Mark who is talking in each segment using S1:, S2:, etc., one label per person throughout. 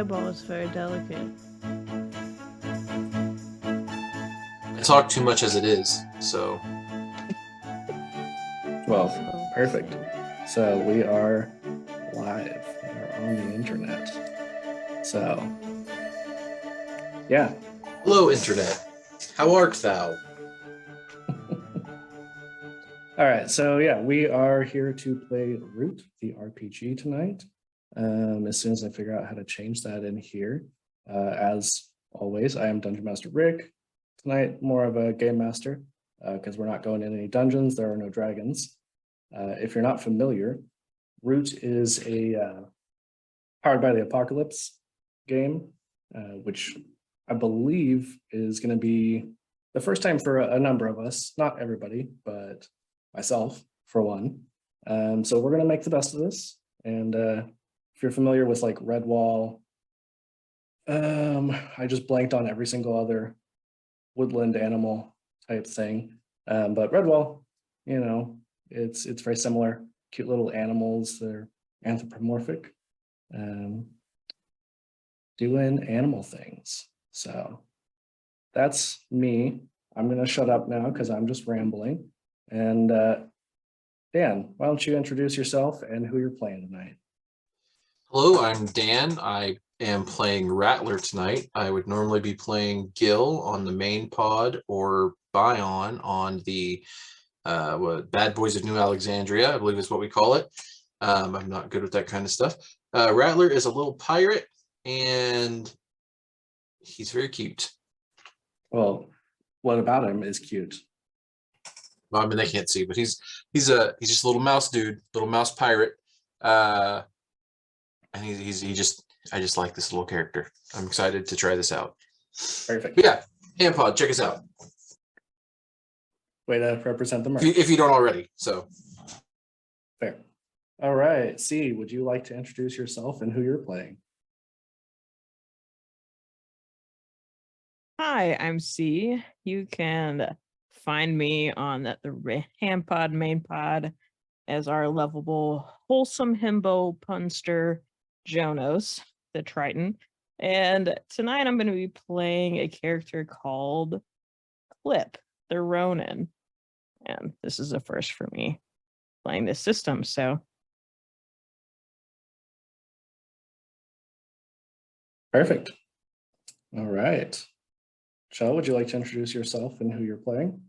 S1: eyeball is very delicate.
S2: I talk too much as it is, so.
S3: Well, perfect. So we are live. We are on the internet. So, yeah.
S2: Hello, Internet. How art thou?
S3: All right. So, yeah, we are here to play Root, the RPG tonight. As soon as I figure out how to change that in here. As always, I am Dungeon Master Rick. Tonight, more of a game master because we're not going in any dungeons. There are no dragons. If you're not familiar, Root is a Powered by the Apocalypse game, which I believe is going to be the first time for a number of us, not everybody, but myself for one. So we're going to make the best of this. And if you're familiar with like Redwall, I just blanked on every single other woodland animal type thing. But Redwall, you know, it's very similar. Cute little animals. They're anthropomorphic. Doing animal things. So that's me. I'm going to shut up now because I'm just rambling. And Dan, why don't you introduce yourself and who you're playing tonight?
S2: Hello, I'm Dan. I am playing Rattler tonight. I would normally be playing Gil on the main pod or Bion on the Bad Boys of New Alexandria, I believe is what we call it. I'm not good with that kind of stuff. Rattler is a little pirate, and he's very cute.
S3: Well, what about him is cute?
S2: Well, I mean, they can't see, but he's just a little mouse dude, little mouse pirate. And I just like this little character. I'm excited to try this out.
S3: Perfect.
S2: But yeah, Handpod, check us out.
S3: Way to represent the merch.
S2: If you don't already, so.
S3: Fair. All right. C, would you like to introduce yourself and who you're playing?
S1: Hi, I'm C. You can find me on the Handpod main pod as our lovable, wholesome himbo punster Jonas, the Triton. And tonight I'm going to be playing a character called Clip, the Ronin. And this is a first for me playing this system, so.
S3: Perfect. All right. Chell, would you like to introduce yourself and who you're playing?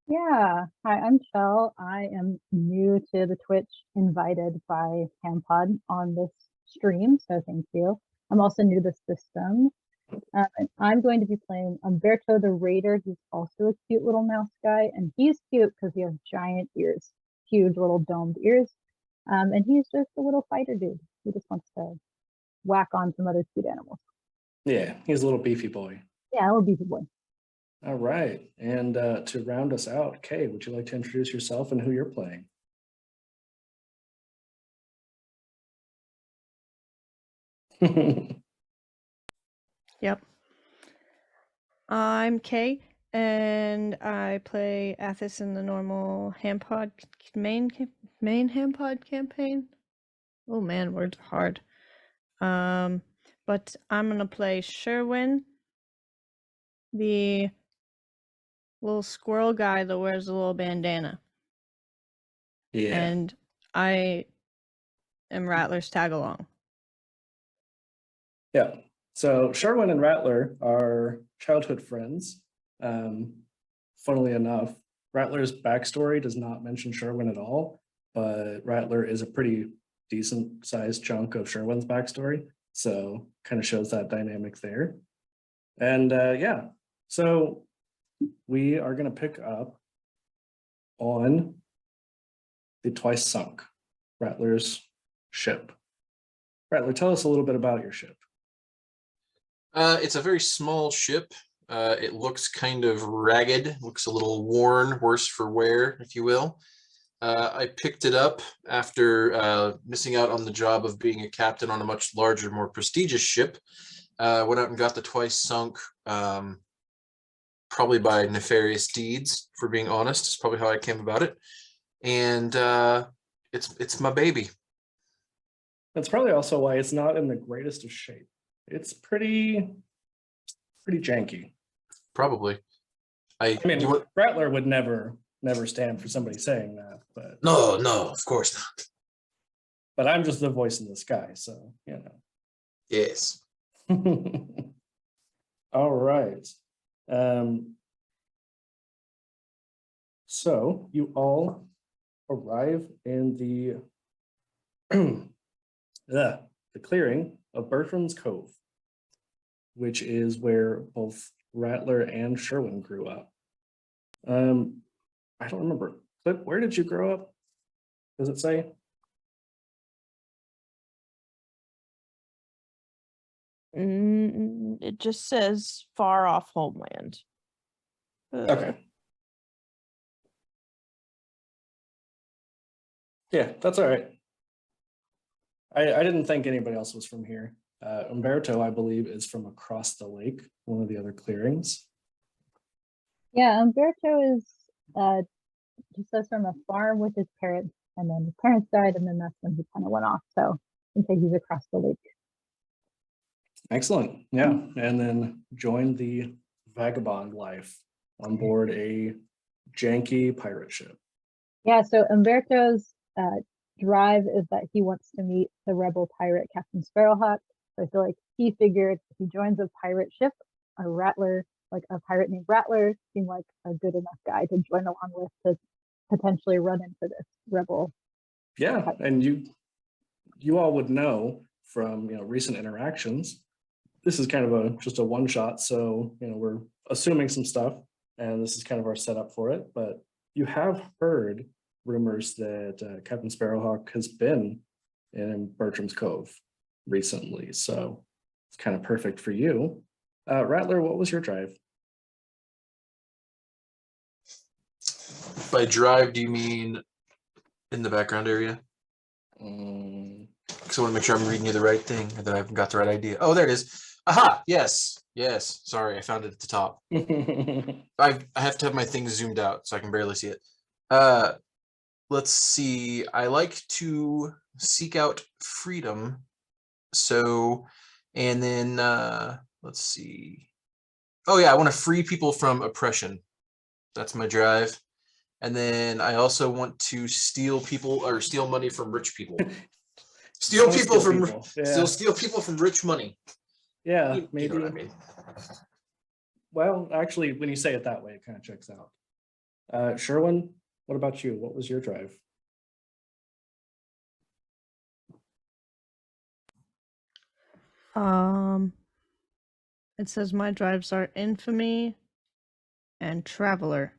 S4: Yeah. Hi, I'm Chell. I am new to the Twitch, invited by Handpod on this stream, so thank you. I'm also new to the system. And I'm going to be playing Umberto the Raider. He's also a cute little mouse guy, and he's cute because he has giant ears, huge little domed ears. And he's just a little fighter dude who just wants to whack on some other cute animals.
S3: Yeah, he's a little beefy boy.
S4: Yeah, a little beefy boy.
S3: All right. And to round us out, Kay, would you like to introduce yourself and who you're playing?
S5: Yep. I'm Kay, and I play Athos in the normal Handpod main Handpod campaign. Oh man, words are hard. But I'm gonna play Sherwin, the little squirrel guy that wears a little bandana.
S3: Yeah.
S5: And I am Rattler's tag along.
S3: Yeah. So Sherwin and Rattler are childhood friends. Funnily enough, Rattler's backstory does not mention Sherwin at all, but Rattler is a pretty decent sized chunk of Sherwin's backstory. So kind of shows that dynamic there. And yeah, so we are going to pick up on the Twice Sunk, Rattler's ship. Rattler, tell us a little bit about your ship.
S2: It's a very small ship. It looks kind of ragged, looks a little worn, worse for wear, if you will. I picked it up after missing out on the job of being a captain on a much larger, more prestigious ship. Went out and got the Twice Sunk, probably by nefarious deeds, for being honest. It's probably how I came about it. And it's my baby.
S3: That's probably also why it's not in the greatest of shape. it's pretty janky.
S2: Probably.
S3: I mean,
S2: you want,
S3: Rattler would never stand for somebody saying that, but
S2: no, of course not.
S3: but I'm just the voice in the sky, so
S2: Yes.
S3: All right. So you all arrive in the the clearing of Bertram's Cove, which is where both Rattler and Sherwin grew up. I don't remember. Clip, where did you grow up? Does it say?
S1: It just says far off homeland.
S3: Okay. Yeah, that's all right. I didn't think anybody else was from here. Umberto, I believe, is from across the lake, one of the other clearings.
S4: Yeah, Umberto is just says from a farm with his parents, and then his parents died, and then that's when he kind of went off. So I can say he's across the lake.
S3: Excellent. Yeah. And then joined the vagabond life on board a janky pirate ship.
S4: Yeah, so Umberto's drive is that he wants to meet the rebel pirate Captain Sparrowhawk. So I feel like he figured if he joins a pirate ship, a rattler, like a pirate named Rattler, seemed like a good enough guy to join along with to potentially run into this rebel.
S3: Yeah. And you all would know from recent interactions. This is kind of just a one shot. So we're assuming some stuff, and this is kind of our setup for it. But you have heard rumors that Captain Sparrowhawk has been in Bertram's Cove recently, so it's kind of perfect for you. Rattler, what was your drive?
S2: By drive, do you mean in the background area? Because I want to make sure I'm reading you the right thing, or that I've got the right idea. Oh, there it is. Aha! Yes. Sorry, I found it at the top. I have to have my thing zoomed out so I can barely see it. Let's see. I like to seek out freedom. So, and then let's see. Oh yeah, I want to free people from oppression. That's my drive. And then I also want to steal money from rich people. Steal people from rich money.
S3: Yeah,
S2: You
S3: maybe.
S2: know what I mean.
S3: Well, actually, when you say it that way, it kind of checks out. Sherwin, what about you? What was your drive?
S5: It says my drives are infamy and traveler,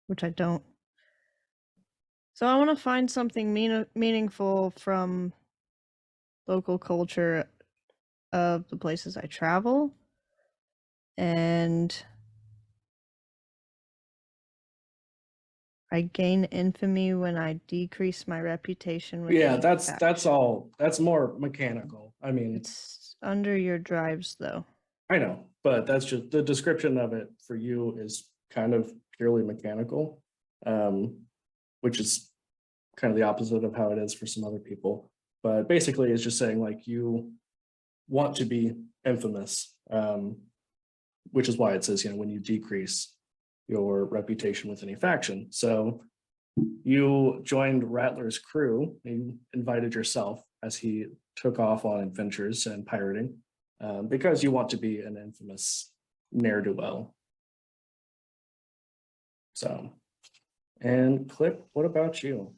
S5: which I don't. So I want to find something meaningful from local culture of the places I travel, and I gain infamy when I decrease my reputation with
S3: Yeah, that's all. That's more mechanical. I mean,
S5: It's under your drives though.
S3: I know, but that's just the description of it for you is kind of purely mechanical, which is kind of the opposite of how it is for some other people. But basically, it's just saying like you want to be infamous, which is why it says, when you decrease your reputation with any faction. So you joined Rattler's crew, you invited yourself as he took off on adventures and pirating, because you want to be an infamous ne'er-do-well. So, and Clip, what about you?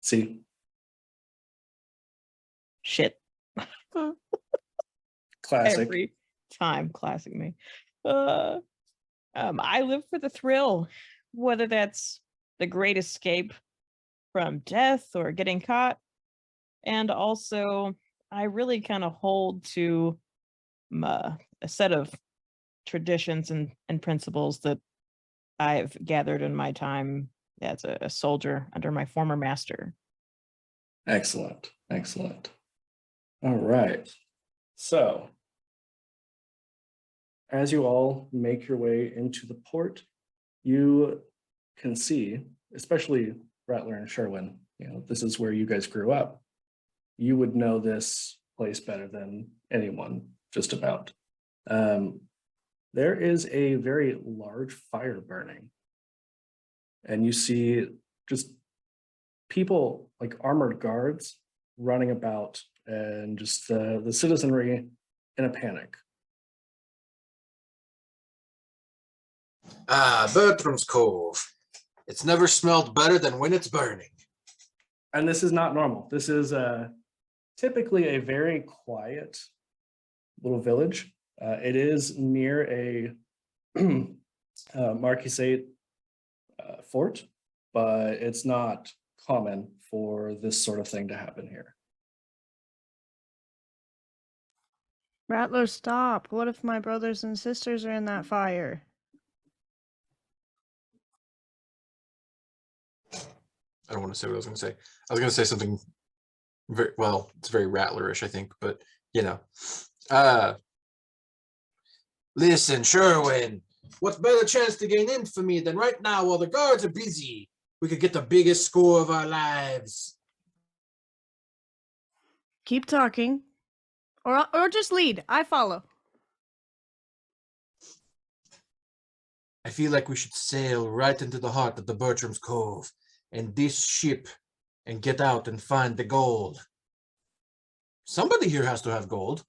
S3: See,
S1: Shit.
S3: classic.
S1: Every time, classic me. I live for the thrill, whether that's the great escape from death or getting caught. And also, I really kind of hold to a set of traditions and principles that I've gathered in my time as a soldier under my former master.
S3: Excellent. Excellent. All right. So, as you all make your way into the port, you can see, especially Rattler and Sherwin, this is where you guys grew up. You would know this place better than anyone, just about. There is a very large fire burning. And you see just people like armored guards running about and just the citizenry in a panic.
S2: Bertram's Cove. It's never smelled better than when it's burning.
S3: And this is not normal. This is typically a very quiet little village. It is near a Marquisate fort, but it's not common for this sort of thing to happen here.
S5: Rattler, stop. What if my brothers and sisters are in that fire?
S2: I don't want to say what I was going to say. I was going to say something very, well, it's very Rattlerish, I think, but listen, Sherwin, what better chance to gain infamy than right now while the guards are busy? We could get the biggest score of our lives.
S5: Keep talking. Or just lead. I follow.
S2: I feel like we should sail right into the heart of the Bertram's Cove and this ship and get out and find the gold. Somebody here has to have gold.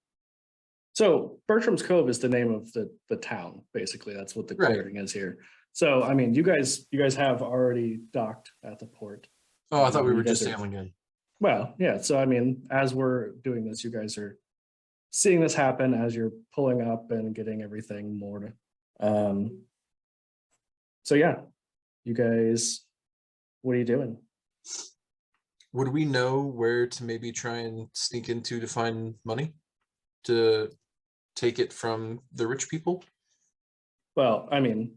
S3: So Bertram's Cove is the name of the town, basically. That's what the clearing is here. So I mean, you guys have already docked at the port.
S2: Oh, I thought we
S3: You
S2: were
S3: guys
S2: just
S3: are-
S2: sailing in.
S3: Well, yeah. So I mean, as we're doing this, you guys are seeing this happen as you're pulling up and getting everything moored. So yeah, you guys, what are you doing?
S2: Would we know where to maybe try and sneak into to find money to take it from the rich people?
S3: Well, I mean,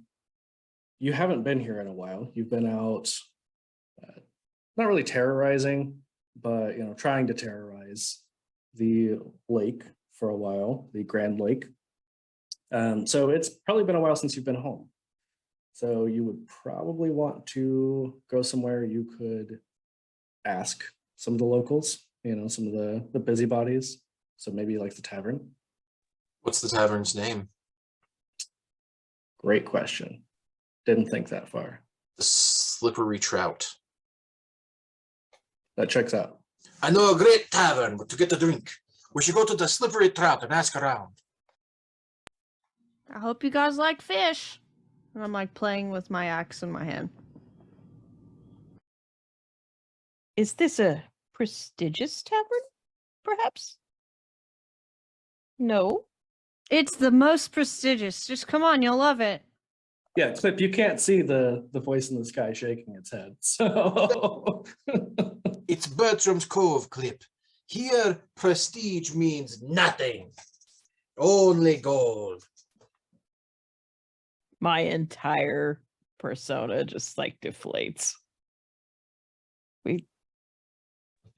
S3: you haven't been here in a while. You've been out, not really terrorizing, but trying to terrorize the lake for a while, the Grand Lake. So it's probably been a while since you've been home. So you would probably want to go somewhere you could ask some of the locals, some of the busybodies. So maybe like the tavern.
S2: What's the tavern's name?
S3: Great question. Didn't think that far.
S2: The Slippery Trout.
S3: That checks out.
S2: I know a great tavern, but to get a drink, we should go to the Slippery Trout and ask around.
S5: I hope you guys like fish. And I'm like playing with my axe in my hand.
S1: Is this a prestigious tavern, perhaps? No.
S5: It's the most prestigious. Just come on, you'll love it.
S3: Yeah, Clip, you can't see the voice in the sky shaking its head. So
S2: It's Bertram's Cove, Clip. Here, prestige means nothing. Only gold.
S1: My entire persona just like deflates.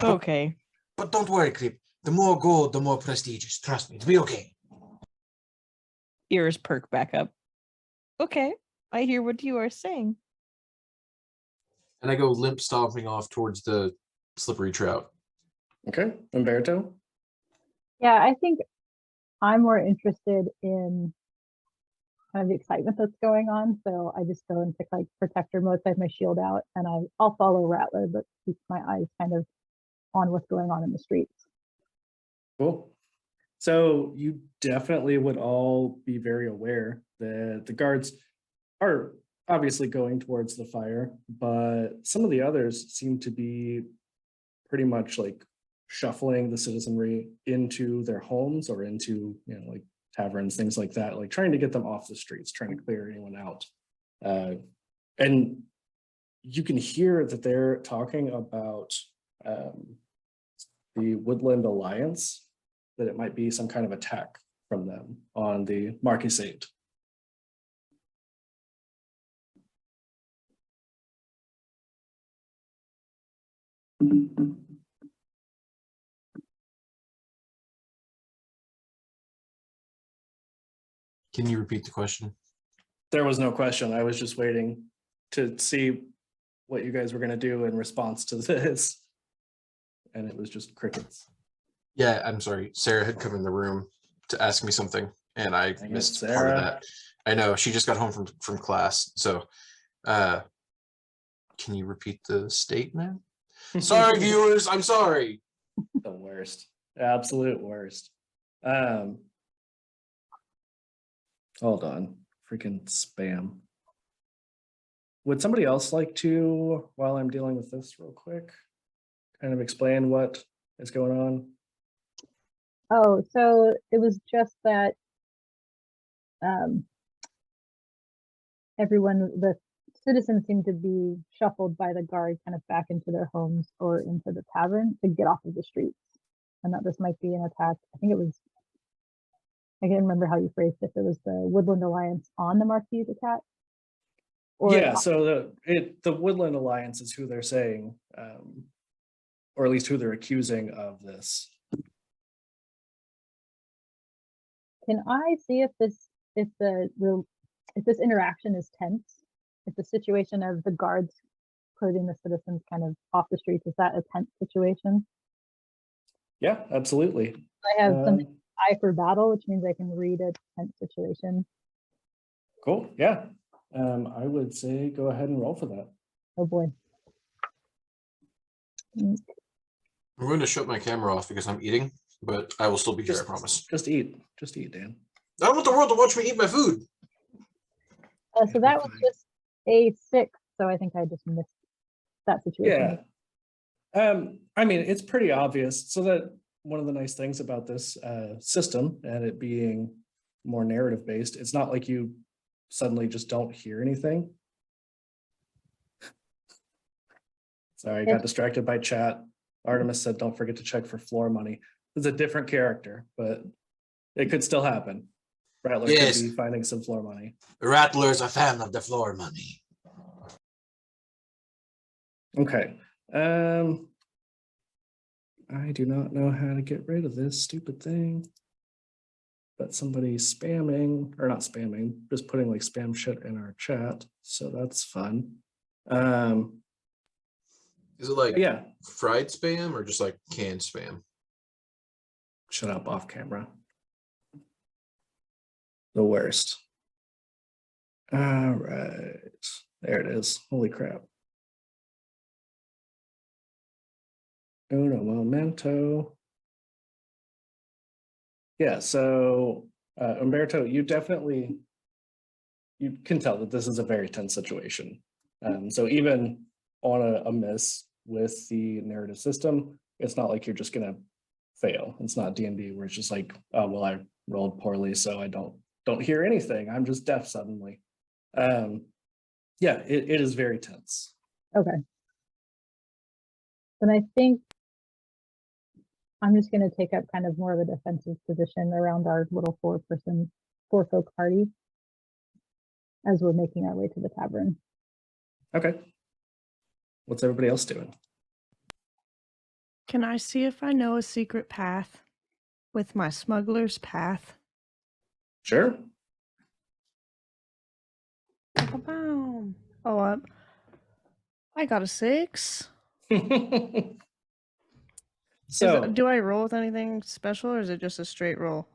S1: Okay.
S2: But don't worry, Clip. The more gold, the more prestigious. Trust me, it'll be okay.
S1: Ears perk back up. Okay, I hear what you are saying.
S2: And I go limp stomping off towards the Slippery Trout.
S3: okay, Umberto.
S4: Yeah, I think I'm more interested in kind of the excitement that's going on. So I just go into like protector mode, so I have my shield out, and I'll follow Rattler, but keep my eyes kind of on what's going on in the streets.
S3: Cool. So you definitely would all be very aware that the guards are obviously going towards the fire, but some of the others seem to be pretty much like shuffling the citizenry into their homes or into, like taverns, things like that, like trying to get them off the streets, trying to clear anyone out. And you can hear that they're talking about the Woodland Alliance, that it might be some kind of attack from them on the Marquisate.
S2: Can you repeat the question?
S3: There was no question. I was just waiting to see what you guys were going to do in response to this. And it was just crickets.
S2: Yeah, I'm sorry. Sarah had come in the room to ask me something, and I
S3: Dang it,
S2: missed part
S3: Sarah.
S2: of that. I know she just got home from class. So, can you repeat the statement? Sorry, viewers. I'm sorry.
S3: The worst. Absolute worst. Hold on. Freaking spam. Would somebody else like to, while I'm dealing with this real quick, kind of explain what is going on?
S4: Oh, so it was just that the citizens seemed to be shuffled by the guard kind of back into their homes or into the tavern to get off of the streets. And that this might be an attack. I think it was, I can't remember how you phrased it. If it was the Woodland Alliance on the Marquis attack.
S3: Yeah, so the Woodland Alliance is who they're saying, or at least who they're accusing of this.
S4: Can I see if this interaction is tense? If the situation of the guards putting the citizens kind of off the streets, is that a tense situation?
S3: Yeah, absolutely.
S4: I have something eye for battle, which means I can read a tense situation.
S3: Cool. Yeah. I would say go ahead and roll for that.
S4: Oh boy.
S2: I'm going to shut my camera off because I'm eating, but I will still be here, I promise.
S3: Just eat, Dan.
S2: I don't want the world to watch me eat my food.
S4: So that was just a 6, so I think I just missed that situation.
S3: Yeah. I mean, it's pretty obvious. So that one of the nice things about this system and it being more narrative based, it's not like you suddenly just don't hear anything. Sorry, I got distracted by chat. Artemis said, don't forget to check for floor money. It's a different character, but it could still happen. Rattler could be finding some floor money.
S2: Rattler's a fan of the floor money.
S3: Okay. I do not know how to get rid of this stupid thing. But somebody's spamming, or not spamming, just putting like spam shit in our chat. So that's fun.
S2: Is it like
S3: yeah,
S2: fried spam or just like canned spam?
S3: Shut up, off camera. The worst. All right, there it is. Holy crap. Uno momento. Yeah, so Umberto, you can tell that this is a very tense situation. So even on a miss with the narrative system, it's not like you're just gonna fail. It's not D&D where it's just like, oh well, I rolled poorly, so I don't hear anything. I'm just deaf suddenly. Yeah, it is very tense.
S4: Okay. Then I think I'm just going to take up kind of more of a defensive position around our little 4-folk party as we're making our way to the tavern.
S3: Okay. What's everybody else doing?
S5: Can I see if I know a secret path with my smuggler's path?
S3: Sure.
S5: Oh, I got a 6.
S3: So
S5: do I roll with anything special or is it just a straight roll?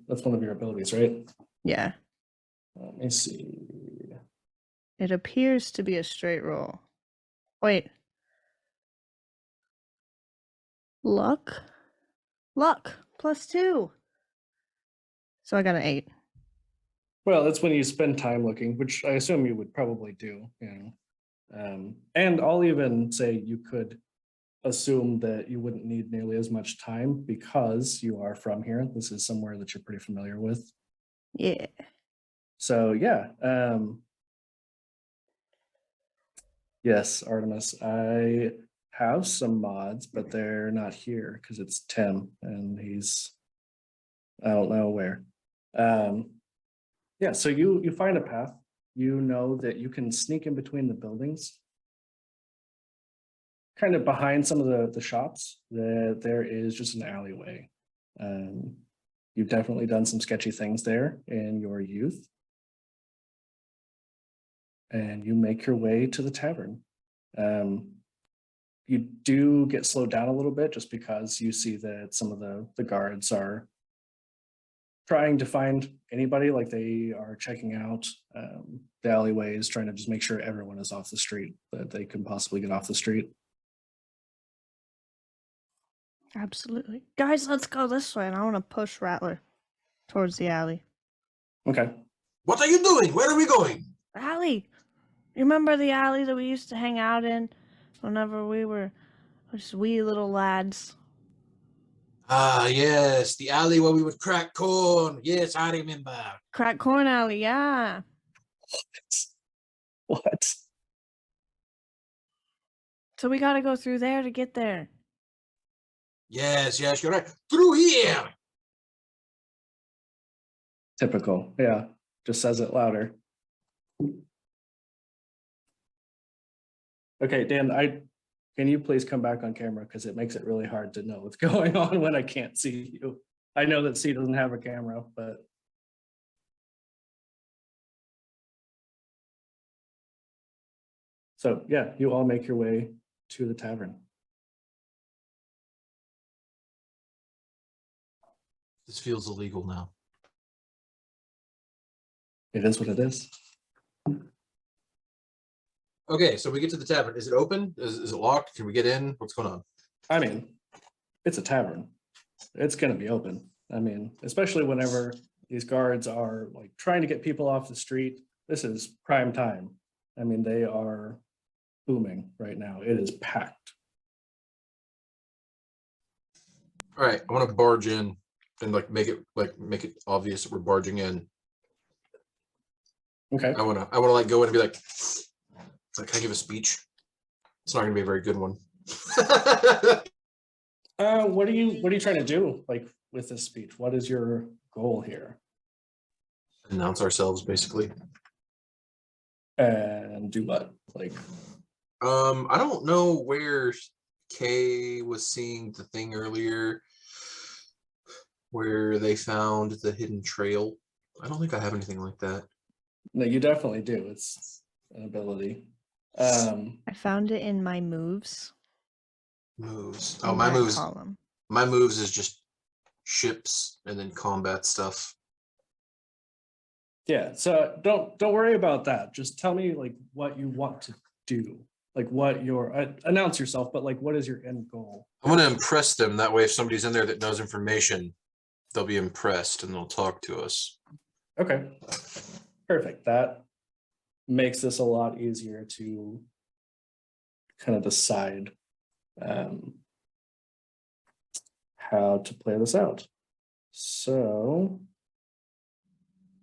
S3: that's one of your abilities, right?
S5: Yeah.
S3: Let me see.
S5: It appears to be a straight roll. Wait. Luck +2. So I got an 8.
S3: Well, that's when you spend time looking, which I assume you would probably do, and I'll even say you could assume that you wouldn't need nearly as much time because you are from here. This is somewhere that you're pretty familiar with.
S5: Yeah.
S3: So yeah. Yes, Artemis, I have some mods, but they're not here because it's Tim and I don't know where. Yeah, so you find a path. You know that you can sneak in between the buildings. Kind of behind some of the shops, there is just an alleyway. You've definitely done some sketchy things there in your youth. And you make your way to the tavern. You do get slowed down a little bit just because you see that some of the guards are trying to find anybody, like they are checking out the alleyways, trying to just make sure everyone is off the street, that they can possibly get off the street.
S5: Absolutely. Guys, let's go this way. And I want to push Rattler towards the alley.
S3: Okay.
S2: What are you doing? Where are we going?
S5: Alley! You remember the alley that we used to hang out in whenever we were just wee little lads?
S2: Ah, yes, the alley where we would crack corn. Yes, I remember.
S5: Crack Corn Alley, yeah.
S3: What?
S5: So we gotta go through there to get there.
S2: Yes, yes, you're right. Through here.
S3: Typical. Yeah. Just says it louder. Okay, Dan, can you please come back on camera, because it makes it really hard to know what's going on when I can't see you. I know that C doesn't have a camera, but so yeah, you all make your way to the tavern.
S2: This feels illegal now.
S3: It is what it is.
S2: Okay, so we get to the tavern. Is it open? Is it locked? Can we get in? What's going on?
S3: I mean, it's a tavern. It's going to be open. I mean, especially whenever these guards are like trying to get people off the street. This is prime time. I mean, they are booming right now. It is packed.
S2: All right, I want to barge in and make it obvious that we're barging in.
S3: Okay.
S2: I want to like go in and be like, can I give a speech? It's not going to be a very good one.
S3: What are you trying to do, like, with this speech? What is your goal here?
S2: Announce ourselves, basically.
S3: And do what? Like,
S2: I don't know where Kay was seeing the thing earlier where they found the hidden trail. I don't think I have anything like that.
S3: no, you definitely do. It's an ability.
S5: I found it in my moves.
S2: Moves. Oh,
S5: in
S2: my
S5: that
S2: moves.
S5: column.
S2: My moves is just ships and then combat stuff.
S3: Yeah, so don't worry about that. Just tell me like what you want to do, like what your announce yourself, but like what is your end goal?
S2: I want to impress them. That way, if somebody's in there that knows information, they'll be impressed and they'll talk to us.
S3: Okay, perfect. That makes this a lot easier to kind of decide how to play this out. So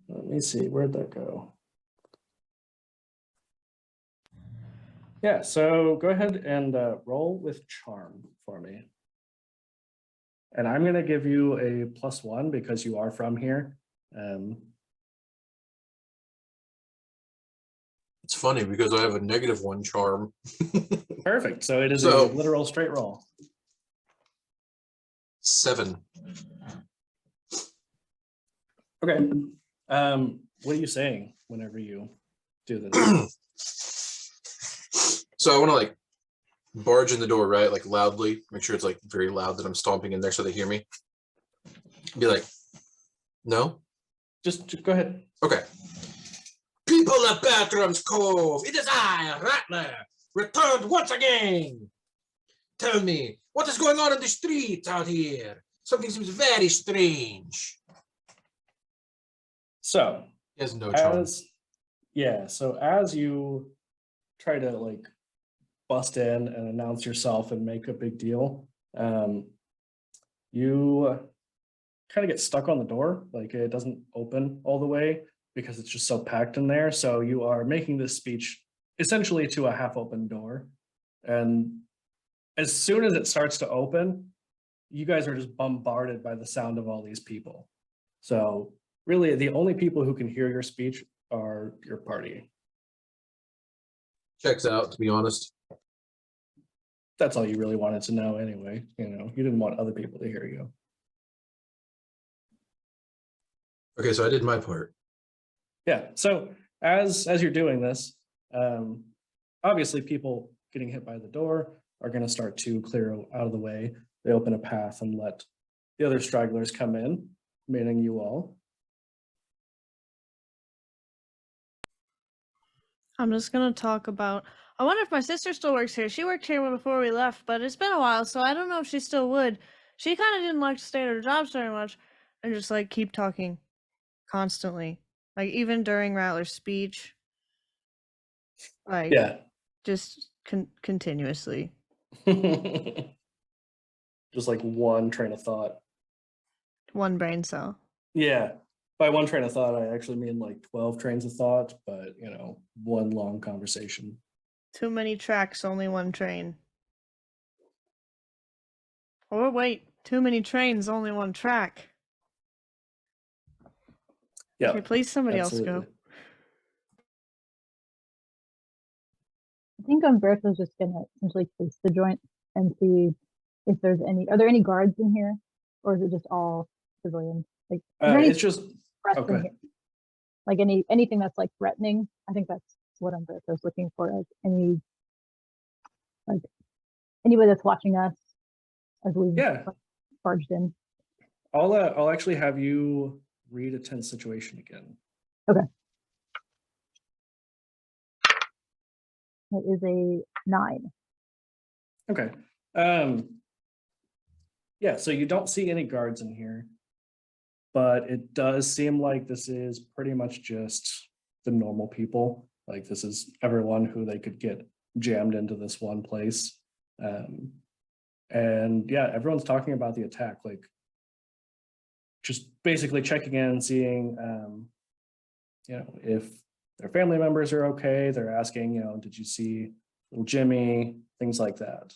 S3: let me see, where'd that go? Yeah, so go ahead and roll with charm for me. And I'm going to give you a +1 because you are from here.
S2: It's funny because I have a -1 charm.
S3: Perfect. So it is
S2: So-
S3: a literal straight roll.
S2: 7.
S3: Okay. What are you saying whenever you do this?
S2: So I want to like barge in the door, right? Like loudly, make sure it's like very loud that I'm stomping in there so they hear me. Be like, no?
S3: Just go ahead.
S2: Okay. People of Bathrooms Cove, it is I, Rattler, returned once again. Tell me, what is going on in the streets out here? Something seems very strange.
S3: So
S2: He has no charm.
S3: so as you try to like bust in and announce yourself and make a big deal, you kind of get stuck on the door, like it doesn't open all the way because it's just so packed in there. So you are making this speech essentially to a half open door, and as soon as it starts to open, you guys are just bombarded by the sound of all these people. So really the only people who can hear your speech are your party.
S2: Checks out, to be honest.
S3: That's all you really wanted to know anyway. You know, you didn't want other people to hear you.
S2: Okay, so I did my part.
S3: Yeah. So as you're doing this, obviously people getting hit by the door are going to start to clear out of the way. They open a path and let the other stragglers come in, meaning you all.
S5: I'm just gonna talk about. I wonder if my sister still works here. She worked here before we left, but it's been a while, so I don't know if she still would. She kind of didn't like to stay at her jobs very much, and just like keep talking constantly, like even during Rattler's speech, like
S3: Yeah.
S5: just continuously.
S3: Just like one train of thought.
S5: One brain cell.
S3: Yeah. By one train of thought, I actually mean like 12 trains of thought, but one long conversation.
S5: Too many tracks, only one train. Or wait, too many trains, only one track.
S3: Yeah.
S5: Okay, please somebody else go.
S4: I think Umberto's just gonna essentially taste the joint and see if there's are there any guards in here, or is it just all civilians? Like, is there any
S3: It's just
S4: threats in
S3: okay.
S4: here? Like anything that's like threatening? I think that's what Umberto's looking for. Like anybody that's watching us as we barged in.
S3: I'll actually have you read a tense situation again.
S4: Okay. It is a 9.
S3: Okay. Yeah, so you don't see any guards in here, but it does seem like this is pretty much just the normal people. Like this is everyone who they could get jammed into this one place. And yeah, everyone's talking about the attack, like just basically checking in, seeing, if their family members are okay. They're asking, did you see little Jimmy? Things like that.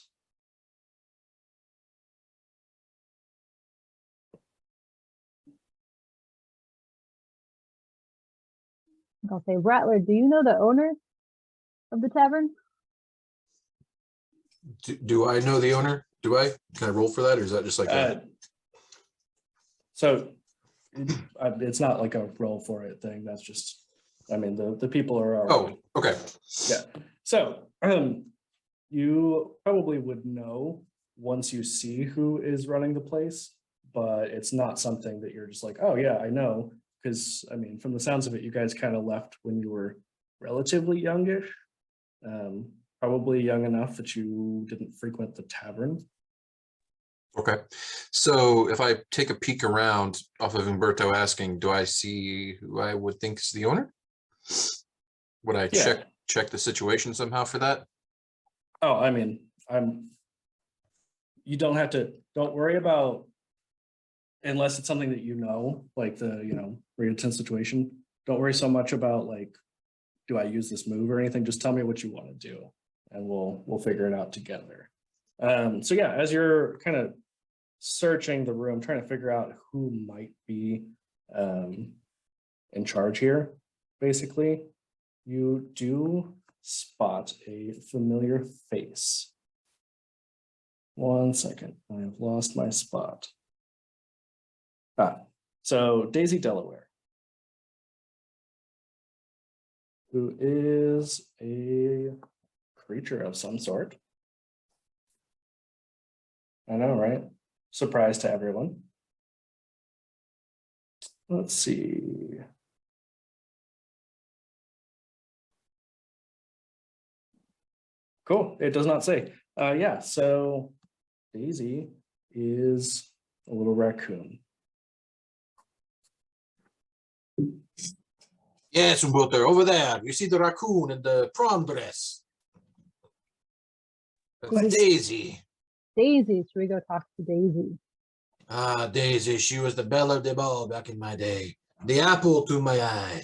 S4: I'll say, Rattler, do you know the owner of the tavern?
S2: Do I know the owner? Do I? Can I roll for that, or is that just like
S3: so it's not like a roll for it thing. That's just, the people are already.
S2: Oh, okay.
S3: Yeah. So you probably would know once you see who is running the place, but it's not something that you're just like, oh yeah, I know. Because from the sounds of it, you guys kind of left when you were relatively youngish. Probably young enough that you didn't frequent the tavern.
S2: Okay. So if I take a peek around off of Umberto asking, do I see who I would think is the owner? Would I check the situation somehow for that?
S3: Oh, you don't worry about, unless it's something that like the, read tense situation. Don't worry so much about like, do I use this move or anything? Just tell me what you want to do and we'll figure it out together. So yeah, as you're kind of searching the room, trying to figure out who might be in charge here, basically, you do spot a familiar face. 1 second, I have lost my spot. So Daisy Delaware, who is a creature of some sort. I know, right? Surprise to everyone. Let's see. Cool. It does not say. Yeah, so Daisy is a little raccoon.
S2: Yes, Umberto, over there. You see the raccoon in the prom dress. That's Daisy.
S4: Daisy, should we go talk to Daisy?
S2: Ah, Daisy, she was the belle of the ball back in my day. The apple to my eye.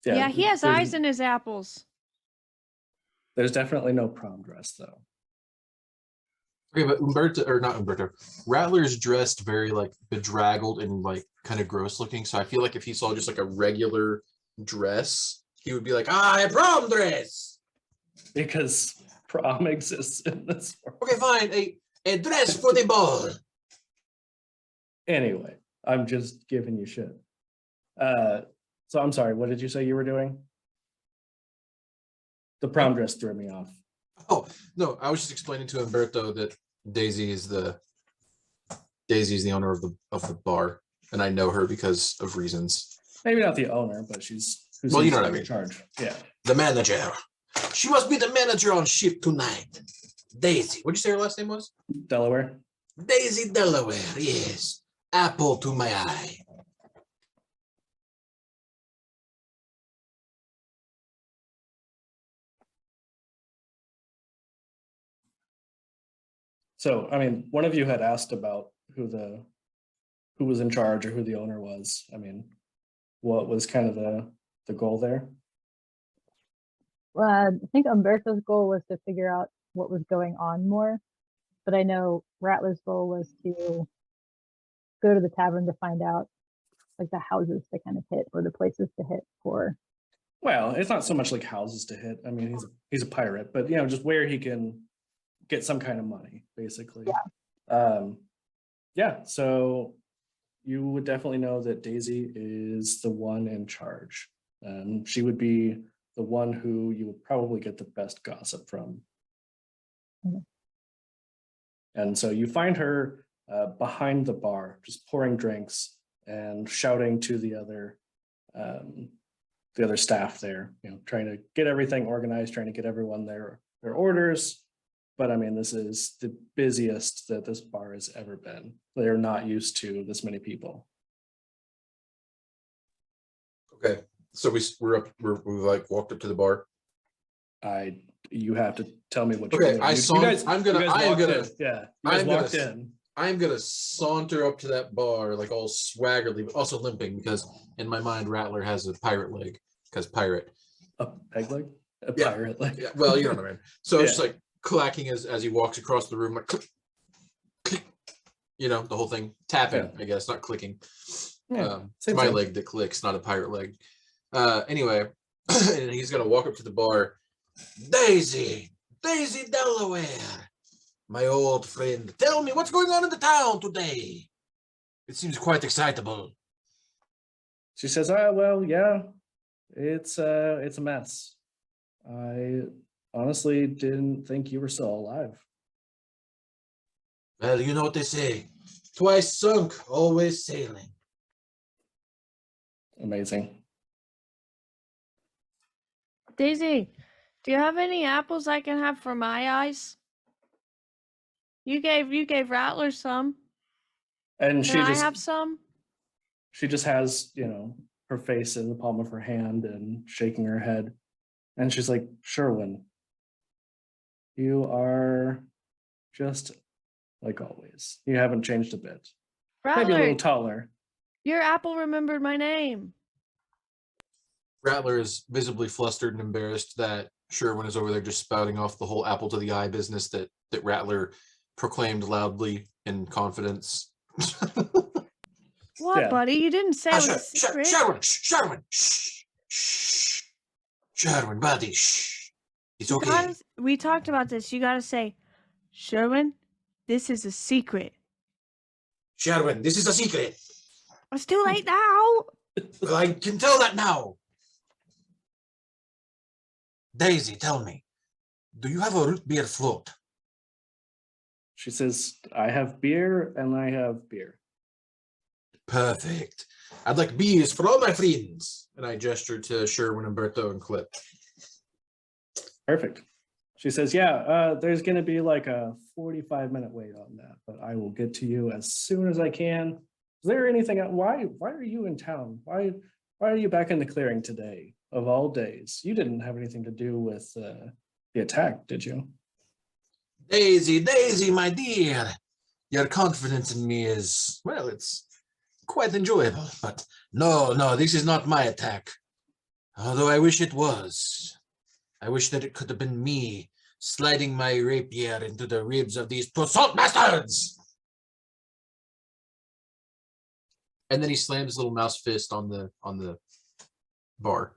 S5: Yeah, he has eyes in his apples.
S3: There's definitely no prom dress, though.
S2: Okay, but not Umberto. Rattler's dressed very like bedraggled and like kind of gross looking. So I feel like if he saw just like a regular dress, he would be like, a prom dress.
S3: Because prom exists in this world.
S2: Okay, fine. A dress for the ball.
S3: Anyway, I'm just giving you shit. So I'm sorry, what did you say you were doing? The prom dress threw me off.
S2: Oh no, I was just explaining to Umberto that Daisy is the owner of the bar, and I know her because of reasons.
S3: Maybe not the owner, but she's who's
S2: Well, you know what I mean.
S3: in charge. Yeah.
S2: The manager. She must be the manager on shift tonight. Daisy. What'd you say her last name was?
S3: Delaware.
S2: Daisy Delaware. Yes. Apple to my eye.
S3: So, I mean, one of you had asked about who was in charge or who the owner was. I mean, what was kind of the goal there?
S4: I think Umberto's goal was to figure out what was going on more, but I know Rattler's goal was to go to the tavern to find out like the houses to kind of hit or the places to hit for.
S3: Well, it's not so much like houses to hit. I mean, he's a pirate, but just where he can get some kind of money, basically. Yeah. So you would definitely know that Daisy is the one in charge. She would be the one who you would probably get the best gossip from.
S4: Mhm.
S3: And so you find her behind the bar, just pouring drinks and shouting to the other staff there, trying to get everything organized, trying to get everyone their orders. But I mean, this is the busiest that this bar has ever been. They're not used to this many people.
S2: Okay. So we like walked up to the bar.
S3: You have to tell me what you're
S2: Okay,
S3: doing.
S2: I saw. I'm gonna.
S3: Yeah, you guys walked in.
S2: I'm gonna saunter up to that bar, like all swaggerly, but also limping because in my mind, Rattler has a pirate leg because pirate.
S3: A peg leg? A
S2: Yeah.
S3: pirate leg?
S2: Yeah, well, you know what I mean. So it's just
S3: Yeah.
S2: like clacking as he walks across the room, like click, click. The whole thing tapping.
S3: Yeah.
S2: I guess not clicking.
S3: Yeah,
S2: It's
S3: same
S2: my
S3: thing.
S2: leg that clicks, not a pirate leg. Anyway, and he's gonna walk up to the bar. Daisy Delaware, my old friend. Tell me what's going on in the town today. It seems quite excitable.
S3: She says, well, yeah, it's a mess. I honestly didn't think you were still alive.
S2: Well, you know what they say. Twice sunk, always sailing.
S3: Amazing.
S5: Daisy, do you have any apples I can have for my eyes? You gave Rattler some.
S3: And
S5: Can I have some?
S3: she just has, her face in the palm of her hand and shaking her head. And she's like, Sherwin, you are just like always. You haven't changed a bit. Maybe a
S5: Rattler,
S3: little taller.
S5: your apple remembered my name.
S2: Rattler is visibly flustered and embarrassed that Sherwin is over there just spouting off the whole apple to the eye business that Rattler proclaimed loudly in confidence.
S5: What,
S3: Yeah.
S5: buddy? You didn't say it was a secret.
S2: Sherwin, buddy, shh. It's okay.
S5: We talked about this. You gotta say, Sherwin, this is a secret.
S2: Sherwin, this is a secret.
S5: It's too late now.
S2: Well, I can tell that now. Daisy, tell me, do you have a root beer float?
S3: She says, I have beer and I have beer.
S2: Perfect. I'd like beers for all my friends. And I gesture to Sherwin, Umberto, and Clip.
S3: Perfect. She says, yeah, there's going to be like a 45-minute wait on that, but I will get to you as soon as I can. Is there anything? Why are you in town? Why are you back in the clearing today, of all days? You didn't have anything to do with the attack, did you?
S2: Daisy, my dear. Your confidence in me is, well, it's quite enjoyable. But no, this is not my attack. Although I wish it was. I wish that it could have been me sliding my rapier into the ribs of these assault bastards. And then he slams his little mouse fist on the bar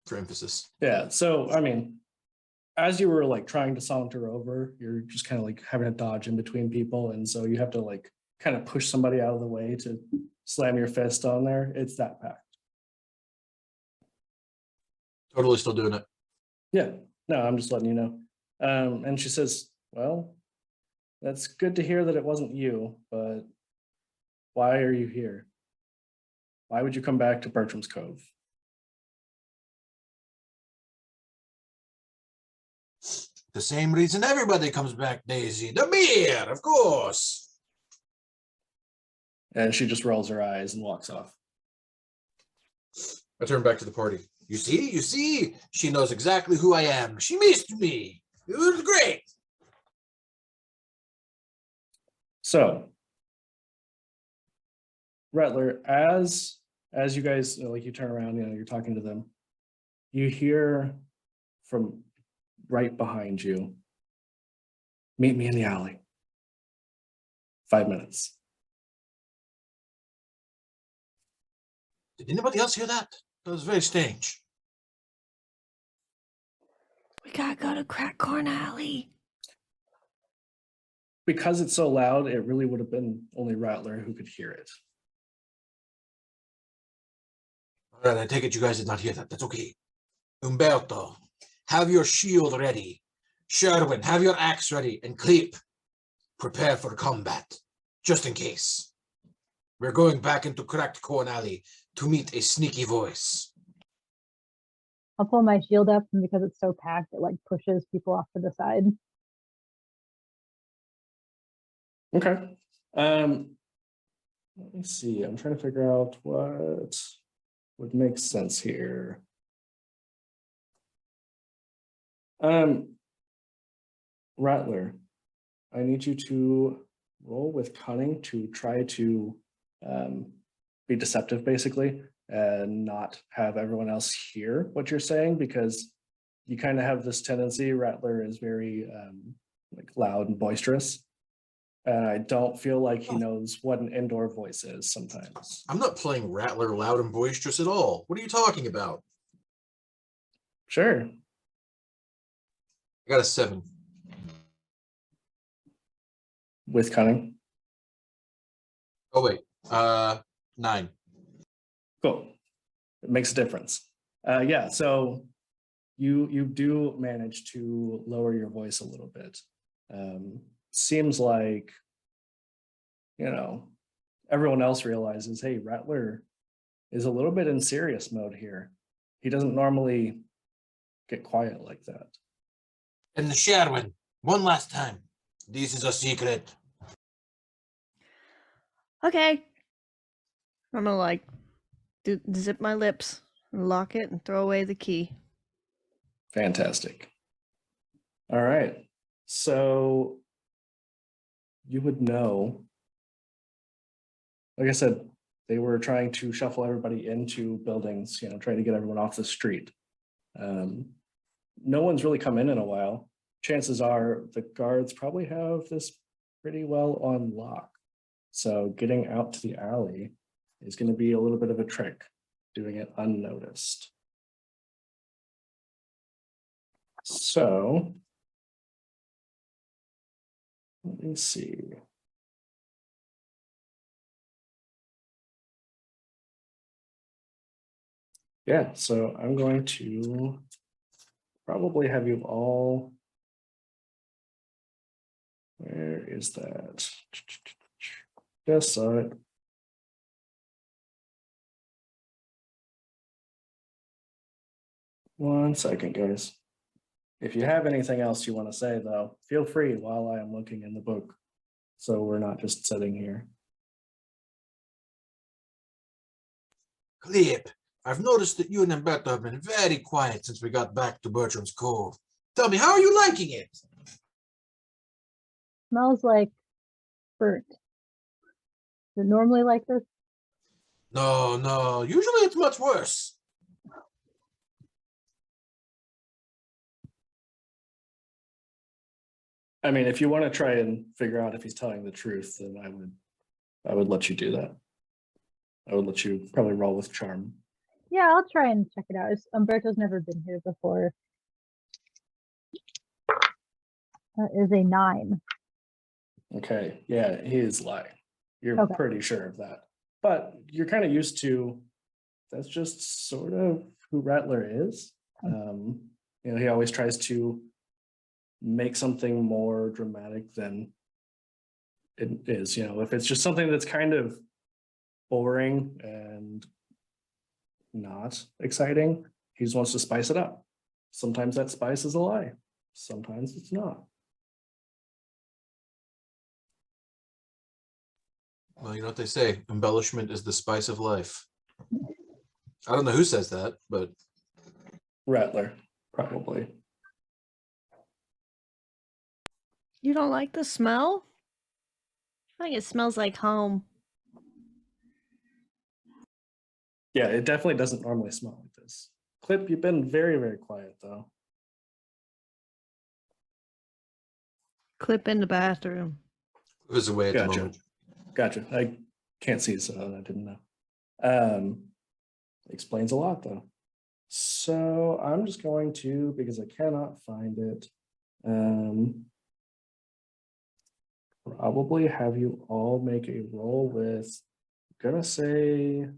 S2: for emphasis.
S3: Yeah. So, I mean, as you were like trying to saunter over, you're just kind of like having to dodge in between people. And so you have to like kind of push somebody out of the way to slam your fist on there. It's that packed.
S2: Totally still doing it.
S3: Yeah, no, I'm just letting you know. And she says, well, that's good to hear that it wasn't you, but why are you here? Why would you come back to Bertram's Cove?
S2: The same reason everybody comes back, Daisy. The beer, of course.
S3: And she just rolls her eyes and walks off.
S2: I turn back to the party. You see? She knows exactly who I am. She missed me. It was great.
S3: So, Rattler, as you guys, like you turn around, you're talking to them, you hear from right behind you, meet me in the alley. 5 minutes.
S2: Did anybody else hear that? That was very strange.
S5: We gotta go to Crack Corn Alley.
S3: Because it's so loud, it really would have been only Rattler who could hear it.
S2: All right, I take it you guys did not hear that. That's okay. Umberto, have your shield ready. Sherwin, have your axe ready. And Cleep, prepare for combat, just in case. We're going back into Cracked Corn Alley to meet a sneaky voice.
S4: I'll pull my shield up, and because it's so packed, it like pushes people off to the side.
S3: Okay. Let me see. I'm trying to figure out what would make sense here. Rattler, I need you to roll with cunning to try to be deceptive, basically, and not have everyone else hear what you're saying, because you kind of have this tendency. Rattler is very like loud and boisterous. And I don't feel like he knows what an indoor voice is sometimes.
S2: I'm not playing Rattler loud and boisterous at all. What are you talking about?
S3: Sure.
S2: I got a 7.
S3: With cunning.
S2: Oh, wait. 9.
S3: Cool. It makes a difference. Yeah, so you do manage to lower your voice a little bit. Seems like, everyone else realizes, hey, Rattler is a little bit in serious mode here. He doesn't normally get quiet like that.
S2: And the Sherwin, one last time. This is a secret.
S5: Okay. I'm gonna zip my lips, lock it, and throw away the key.
S3: Fantastic. All right. So you would know, like I said, they were trying to shuffle everybody into buildings, trying to get everyone off the street. No one's really come in a while. Chances are the guards probably have this pretty well on lock. So getting out to the alley is going to be a little bit of a trick, doing it unnoticed. So let me see. Yeah, so I'm going to probably have you all. Where is that? Just saw it. One second, guys. If you have anything else you want to say, though, feel free while I am looking in the book, so we're not just sitting here.
S2: Clip, I've noticed that you and Umberto have been very quiet since we got back to Bertram's Cove. Tell me, how are you liking it?
S4: Smells like burnt. Is it normally like this?
S2: No. Usually it's much worse.
S3: I mean, if you want to try and figure out if he's telling the truth, then I would let you do that. I would let you probably roll with charm.
S4: Yeah, I'll try and check it out. Umberto's never been here before. That is a 9.
S3: Okay, yeah, he is lying. You're
S4: Okay.
S3: pretty sure of that. But you're kind of used to that's just sort of who Rattler is. He always tries to make something more dramatic than it is. If it's just something that's kind of boring and not exciting, he just wants to spice it up. Sometimes that spice is a lie. Sometimes it's not.
S2: Well, you know what they say, embellishment is the spice of life. I don't know who says that, but
S3: Rattler, probably.
S5: You don't like the smell? I think it smells like home.
S3: Yeah, it definitely doesn't normally smell like this. Clip, you've been very, very quiet though.
S5: Clip in the bathroom.
S2: it was away at the
S3: Gotcha.
S2: moment.
S3: Gotcha. I can't see, so I didn't know. Explains a lot though. So I'm just going to, because I cannot find it, probably have you all make a roll with, I'm gonna say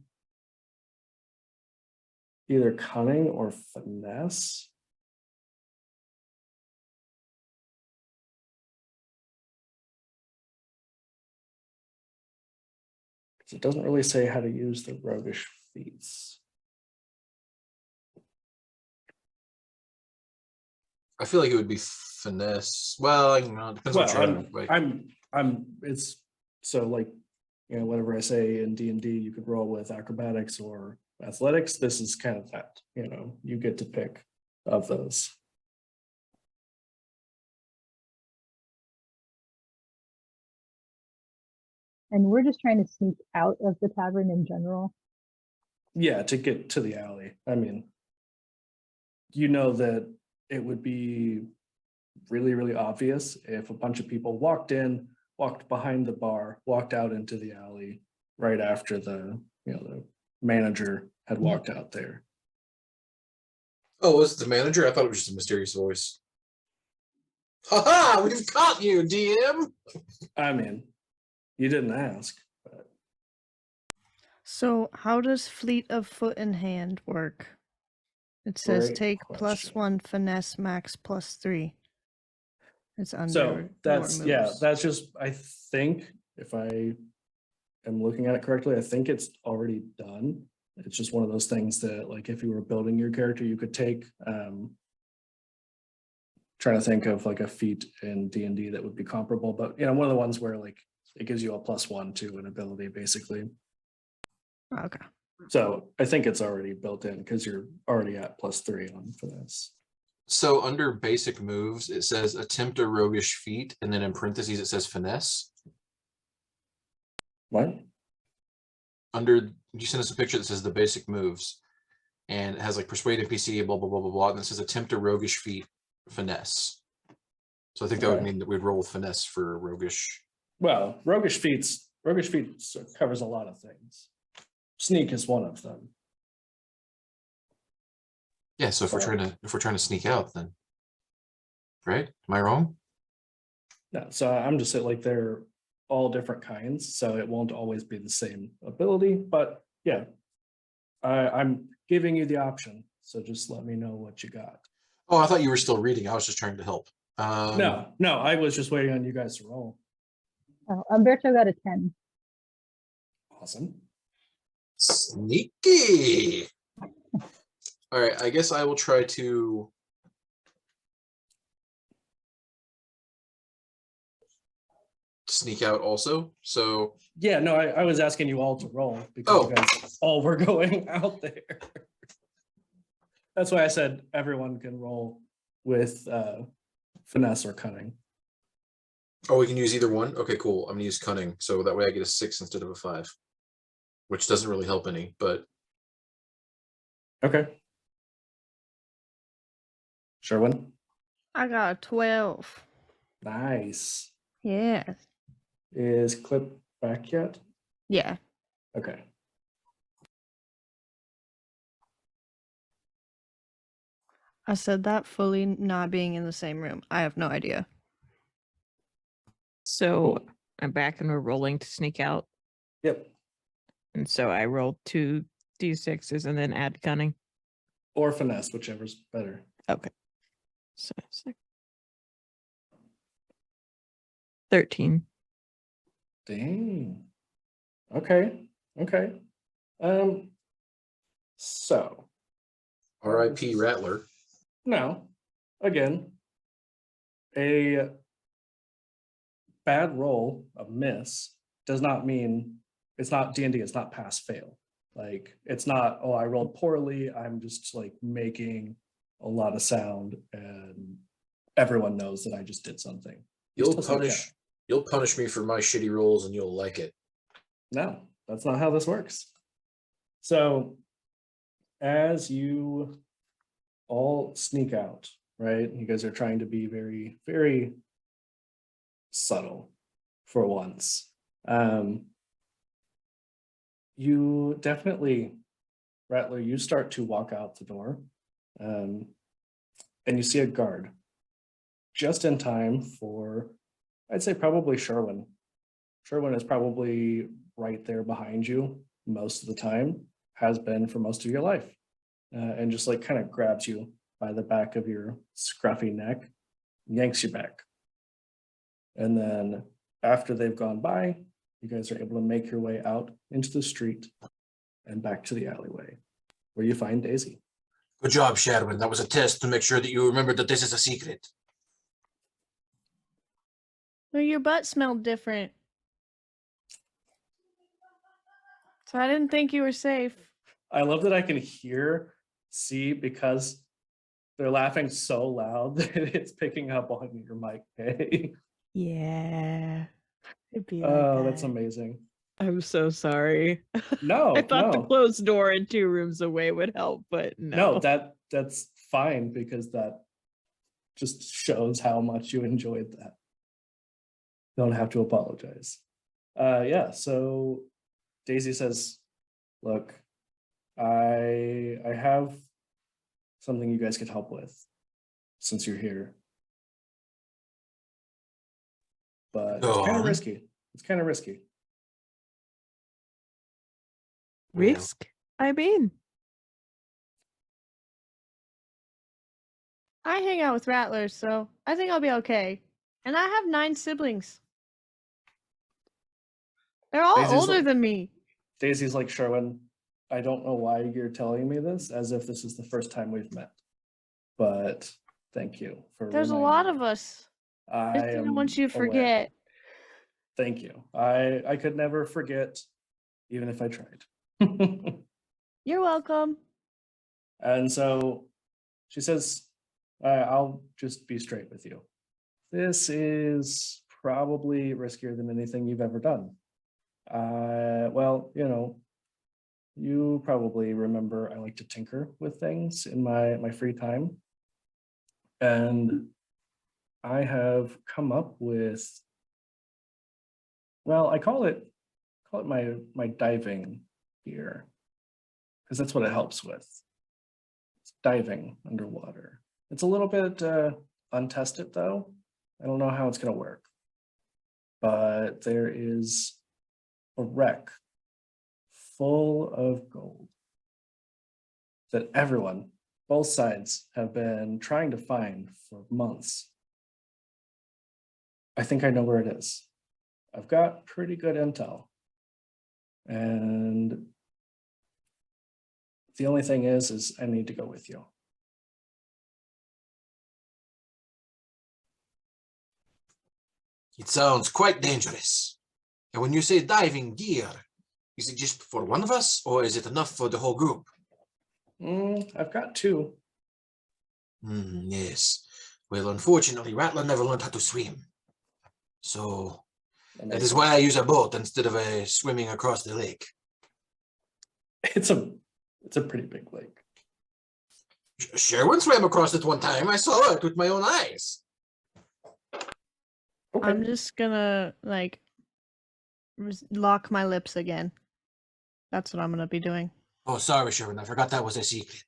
S3: either cunning or finesse. It doesn't really say how to use the roguish feats.
S2: I feel like it would be finesse. Well, it depends what you're
S3: Well,
S2: like.
S3: it's so like, whatever I say in D&D, you could roll with acrobatics or athletics. This is kind of that, you get to pick of those.
S4: And we're just trying to sneak out of the tavern in general.
S3: Yeah, to get to the alley. I mean, that it would be really, really obvious if a bunch of people walked in, walked behind the bar, walked out into the alley right after the manager had walked out there.
S2: Oh, was it the manager? I thought it was just a mysterious voice. Ha! We've caught you, DM.
S3: I mean, you didn't ask, but
S5: So, how does Fleet of Foot and Hand work? It says
S3: Great
S5: take
S3: question.
S5: +1 finesse max +3. It's under
S3: so
S5: your
S3: that's
S5: moves.
S3: that's just, I think, if I am looking at it correctly, I think it's already done. It's just one of those things that, like, if you were building your character, you could take. Trying to think of like a feat in D&D that would be comparable, but one of the ones where like it gives you a +1 to an ability, basically.
S5: Okay.
S3: So I think it's already built in because you're already at +3 on finesse.
S2: So under basic moves, it says attempt a roguish feat, and then in parentheses it says finesse.
S3: What?
S2: You sent us a picture that says the basic moves, and it has like persuade NPC, blah blah blah blah blah, and it says attempt a roguish feat, finesse. So I think that would mean that we'd roll with finesse for roguish.
S3: Well, roguish feats covers a lot of things. Sneak is one of them.
S2: Yeah, so if we're trying to sneak out, then right? Am I wrong?
S3: No, so I'm just saying, like, they're all different kinds, so it won't always be the same ability, but yeah, I'm giving you the option, so just let me know what you got.
S2: Oh, I thought you were still reading. I was just trying to help.
S3: No, I was just waiting on you guys to roll.
S4: Oh, Umberto got a 10.
S3: Awesome.
S2: Sneaky. All right, I guess I will try to sneak out also. So
S3: yeah, no, I was asking you all to roll because you guys all were going out there. That's why I said everyone can roll with finesse or cunning.
S2: Oh, we can use either one. Okay, cool. I'm gonna use cunning, so that way I get a 6 instead of a 5, which doesn't really help any, but
S3: okay. Sherwin?
S5: I got a 12.
S3: Nice.
S5: Yeah.
S3: Is Clip back yet?
S5: Yeah.
S3: Okay.
S5: I said that fully not being in the same room. I have no idea.
S1: So I'm back and we're rolling to sneak out.
S3: Yep.
S1: And so I roll 2d6s and then add cunning.
S3: Or finesse, whichever's better.
S1: Okay. So 13.
S3: Dang. Okay. Okay. So
S2: R.I.P. Rattler.
S3: now, again, a bad roll, a miss, does not mean it's not D&D. It's not pass fail. Like it's not, oh, I rolled poorly. I'm just like making a lot of sound, and everyone knows that I just did something. You
S2: You'll
S3: still sneak
S2: punish.
S3: out.
S2: You'll punish me for my shitty rolls, and you'll like it.
S3: No, that's not how this works. So as you all sneak out, right? You guys are trying to be very, very subtle for once. You definitely, Rattler, you start to walk out the door, and you see a guard just in time for, I'd say probably Sherwin. Sherwin is probably right there behind you most of the time, has been for most of your life, and just like kind of grabs you by the back of your scruffy neck, yanks you back. And then after they've gone by, you guys are able to make your way out into the street and back to the alleyway where you find Daisy.
S2: Good job, Sherwin. That was a test to make sure that you remembered that this is a secret.
S5: Well, your butt smelled different. So I didn't think you were safe.
S3: I love that I can see because they're laughing so loud that it's picking up on your mic. Hey.
S5: Yeah. It'd be like
S3: Oh,
S5: that.
S3: that's amazing.
S1: I'm so sorry.
S3: No,
S1: I thought the
S3: no.
S1: closed door and 2 rooms away would help, but no.
S3: No, that's fine because that just shows how much you enjoyed that. Don't have to apologize. Yeah, so Daisy says, look, I have something you guys could help with since you're here. But
S2: Go
S3: it's kind of
S2: on.
S3: risky. It's kind of risky.
S1: Risk? I mean,
S5: I hang out with rattlers, so I think I'll be okay. And I have 9 siblings. They're all
S3: Daisy's
S5: older
S3: like-
S5: than me.
S3: Daisy's like, Sherwin, I don't know why you're telling me this as if this is the first time we've met. But thank you for
S5: There's a lot
S3: reminding
S5: of
S3: me.
S5: us.
S3: I
S5: Just didn't want you to
S3: aware.
S5: forget.
S3: Thank you. I could never forget, even if I tried.
S5: You're welcome.
S3: And so she says, I'll just be straight with you. This is probably riskier than anything you've ever done. Well, you probably remember I like to tinker with things in my free time. And I have come up with, well, I call it my diving gear, because that's what it helps with. It's diving underwater. It's a little bit untested though. I don't know how it's going to work, but there is a wreck full of gold that everyone, both sides, have been trying to find for months. I think I know where it is. I've got pretty good intel. And the only thing is I need to go with you.
S2: It sounds quite dangerous. And when you say diving gear, is it just for one of us, or is it enough for the whole group?
S3: I've got 2.
S2: Yes. Well, unfortunately, Rattler never learned how to swim. So that is why I use a boat instead of swimming across the lake.
S3: It's a pretty big lake.
S2: Sherwin swam across it one time. I saw it with my own eyes.
S3: Okay.
S5: I'm just gonna lock my lips again. That's what I'm gonna be doing.
S2: Oh, sorry, Sherwin. I forgot that was a secret.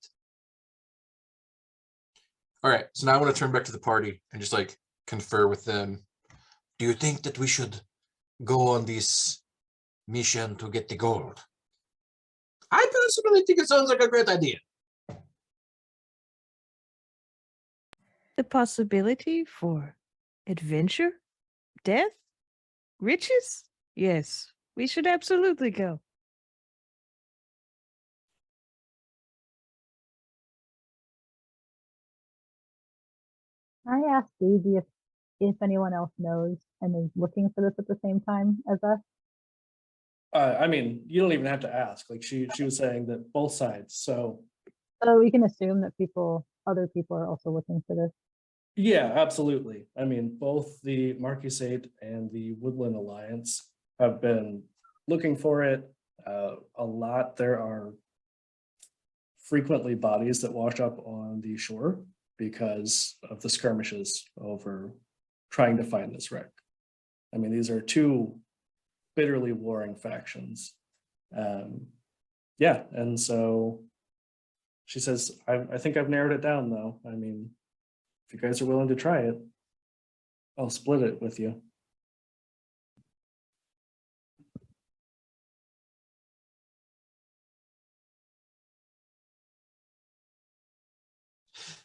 S2: All right. So now I want to turn back to the party and just confer with them. Do you think that we should go on this mission to get the gold. I personally think it sounds like a great idea.
S1: The possibility for adventure, death, riches? Yes, we should absolutely go.
S4: I asked Daisy if anyone else knows and is looking for this at the same time as us.
S3: I mean, you don't even have to ask. Like she was saying that both sides. So
S4: So we can assume that other people are also looking for this.
S3: yeah, absolutely. I mean, both the Marquisate and the Woodland Alliance have been looking for it a lot. There are frequently bodies that wash up on the shore because of the skirmishes over trying to find this wreck. I mean, these are two bitterly warring factions. Yeah, and so she says, I think I've narrowed it down though. I mean, if you guys are willing to try it, I'll split it with you.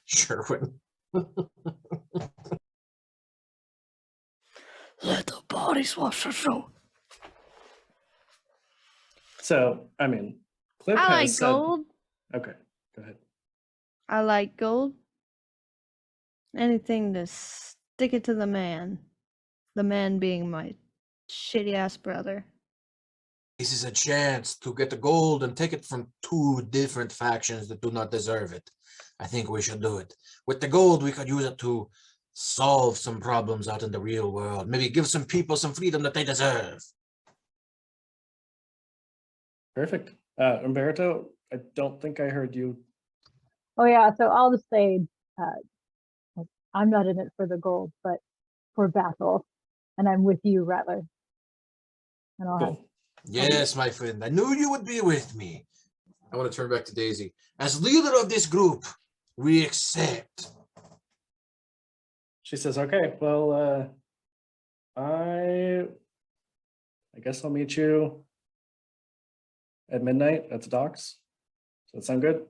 S2: Sherwin.
S5: Let the bodies wash ashore.
S3: So, I mean, Cliff
S5: I
S3: has
S5: like
S3: said,
S5: gold.
S3: okay, go ahead.
S5: I like gold. Anything to stick it to the man. The man being my shitty ass brother.
S2: This is a chance to get the gold and take it from two different factions that do not deserve it. I think we should do it. With the gold, we could use it to solve some problems out in the real world. Maybe give some people some freedom that they deserve.
S3: Perfect. Umberto, I don't think I heard you.
S4: Oh yeah, so I'll just say I'm not in it for the gold, but for battle. And I'm with you, Rattler. And I'll have
S3: Cool.
S2: Yes, my friend. I knew you would be with me. I want to turn back to Daisy. As leader of this group, we accept.
S3: She says, okay, well, I guess I'll meet you at midnight at the docks. Does that sound good?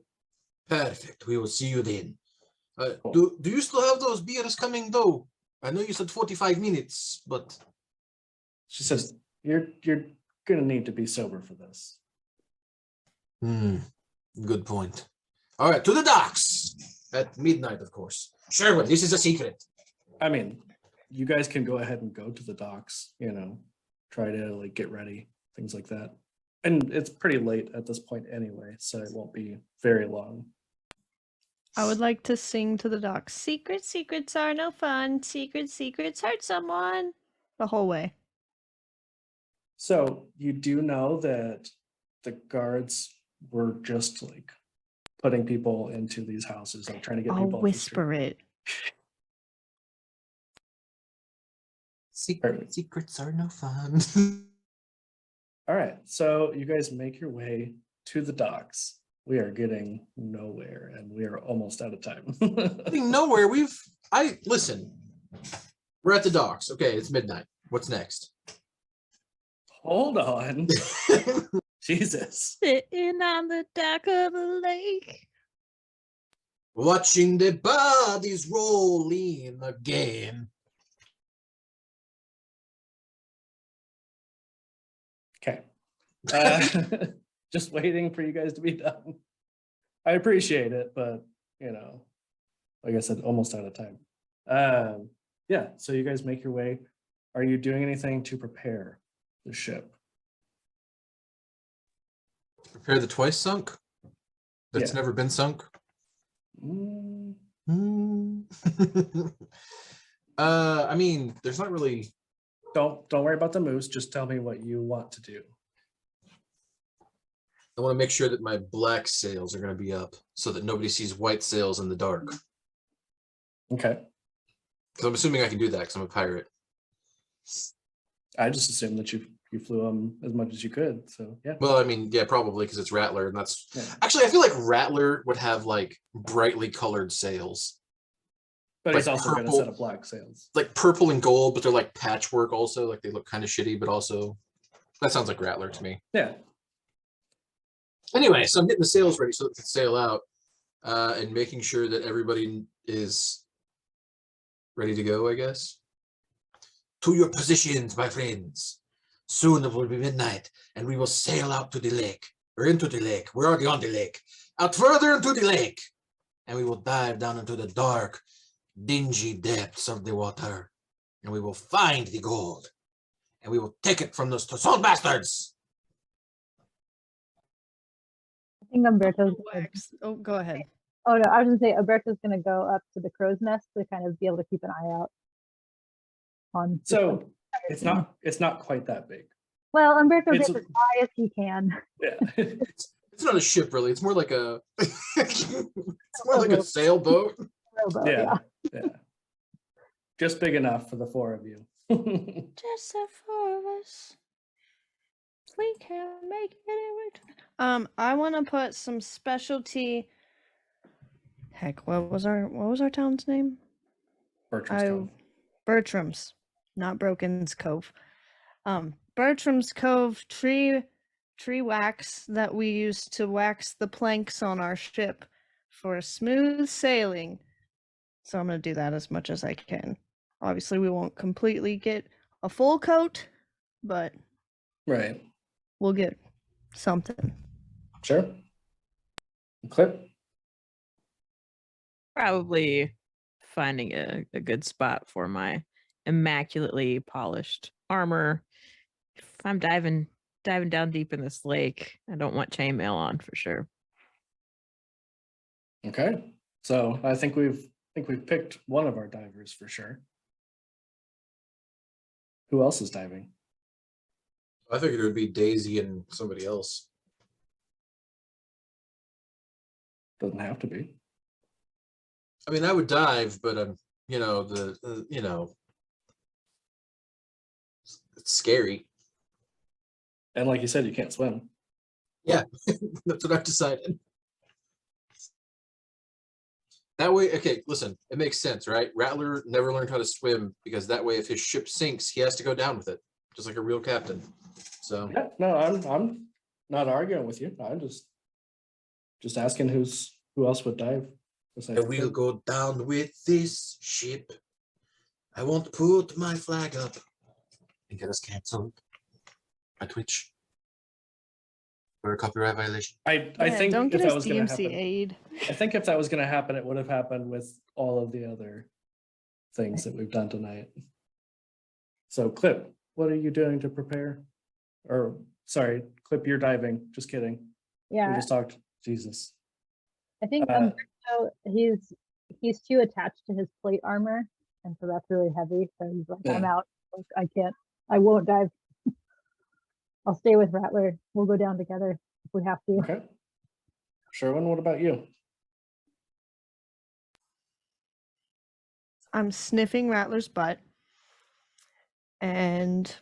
S2: Perfect. We will see you then.
S3: Cool.
S2: Do you still have those beers coming though? I know you said 45 minutes, but
S3: She says, you're gonna need to be sober for this.
S2: Good point. All right, to the docks at midnight, of course. Sherwin, this is a secret.
S3: I mean, you guys can go ahead and go to the docks, you know, try to like get ready, things like that. And it's pretty late at this point anyway, so it won't be very long.
S5: I would like to sing to the docs. Secret secrets are no fun. Secret secrets hurt someone. The whole way.
S3: So you do know that the guards were just like putting people into these houses, like trying to get
S5: I'll
S3: people off the street.
S5: whisper it.
S2: Secrets are no fun.
S3: All right, so you guys make your way to the docks. We are getting nowhere, and we are almost out of time.
S2: Getting nowhere. Listen. We're at the docks. Okay, it's midnight. What's next?
S3: Hold on. Jesus.
S1: Sitting on the dock of the lake.
S2: Watching the bodies roll in again.
S3: Okay. Just waiting for you guys to be done. I appreciate it, but you know, like I said, almost out of time. Yeah, so you guys make your way. Are you doing anything to prepare the ship?
S2: Prepare the twice sunk? That's
S3: Yeah.
S2: never been sunk? I mean, there's not really.
S3: Don't worry about the moose. Just tell me what you want to do.
S2: I want to make sure that my black sails are going to be up so that nobody sees white sails in the dark.
S3: Okay.
S2: Because I'm assuming I can do that because I'm a pirate.
S3: I just assumed that you flew them as much as you could. So yeah.
S2: Well, I mean, yeah, probably because it's Rattler, and that's
S3: Yeah.
S2: actually I feel like Rattler would have like brightly colored sails.
S3: But he's
S2: like
S3: also got a
S2: purple-
S3: set of black sails.
S2: like purple and gold, but they're like patchwork also. Like they look kind of shitty, but also that sounds like Rattler to me.
S3: Yeah.
S2: Anyway, so I'm getting the sails ready so that we can sail out and making sure that everybody is ready to go, I guess. To your positions, my friends. Soon it will be midnight, and we will sail out to the lake, or into the lake. We're already on the lake. Out further into the lake. And we will dive down into the dark, dingy depths of the water. And we will find the gold. And we will take it from those Toussaint bastards.
S4: I think Umberto's gonna,
S5: Wax. Oh, go ahead.
S4: oh no, I was gonna say Umberto's gonna go up to the crow's nest to kind of be able to keep an eye out on.
S3: So it's not quite that big.
S4: Well, Umberto
S3: it's
S4: gets as high as he can.
S3: Yeah.
S2: It's not a ship, really. It's more like a sailboat.
S4: Rowboat,
S3: Yeah. Yeah. Just big enough for the four of you.
S5: Just the four of us. We can make it every time. I want to put some specialty. Heck, what was our town's name?
S3: Bertram's
S5: Bertram's, not Broken's Cove. Bertram's Cove tree wax that we use to wax the planks on our ship for smooth sailing. So I'm gonna do that as much as I can. Obviously, we won't completely get a full coat, but
S3: Right.
S5: we'll get something.
S3: Sure. Clip.
S1: Probably finding a good spot for my immaculately polished armor. If I'm diving down deep in this lake, I don't want chainmail on for sure.
S3: Okay. So I think we've picked one of our divers for sure. Who else is diving?
S2: I figured it would be Daisy and somebody else.
S3: Doesn't have to be.
S2: I mean, I would dive, but it's scary.
S3: And like you said, you can't swim.
S2: Yeah, that's what I've decided. That way, okay, listen, it makes sense, right? Rattler never learned how to swim because that way, if his ship sinks, he has to go down with it, just like a real captain. So
S3: Yeah, no, I'm not arguing with you. I'm just asking who else would dive.
S2: I will go down with this ship. I won't put my flag up and get us canceled by Twitch for a copyright violation.
S3: I
S5: Yeah,
S3: think
S5: don't
S3: if
S5: get
S3: that
S5: us
S3: was going to happen,
S5: DMCA'd.
S3: I think if that was going to happen, it would have happened with all of the other things that we've done tonight. So, Clip, what are you doing to prepare? Or, sorry, Clip, you're diving. Just kidding. We
S4: Yeah,
S3: just talked. Jesus.
S4: I think Umberto, he's too attached to his plate armor, and so that's really heavy. So he's like, I'm
S3: Yeah.
S4: out. Like, I won't dive. I'll stay with Rattler. We'll go down together if we have to.
S3: Okay. Sherwin, what about you?
S5: I'm sniffing Rattler's butt. And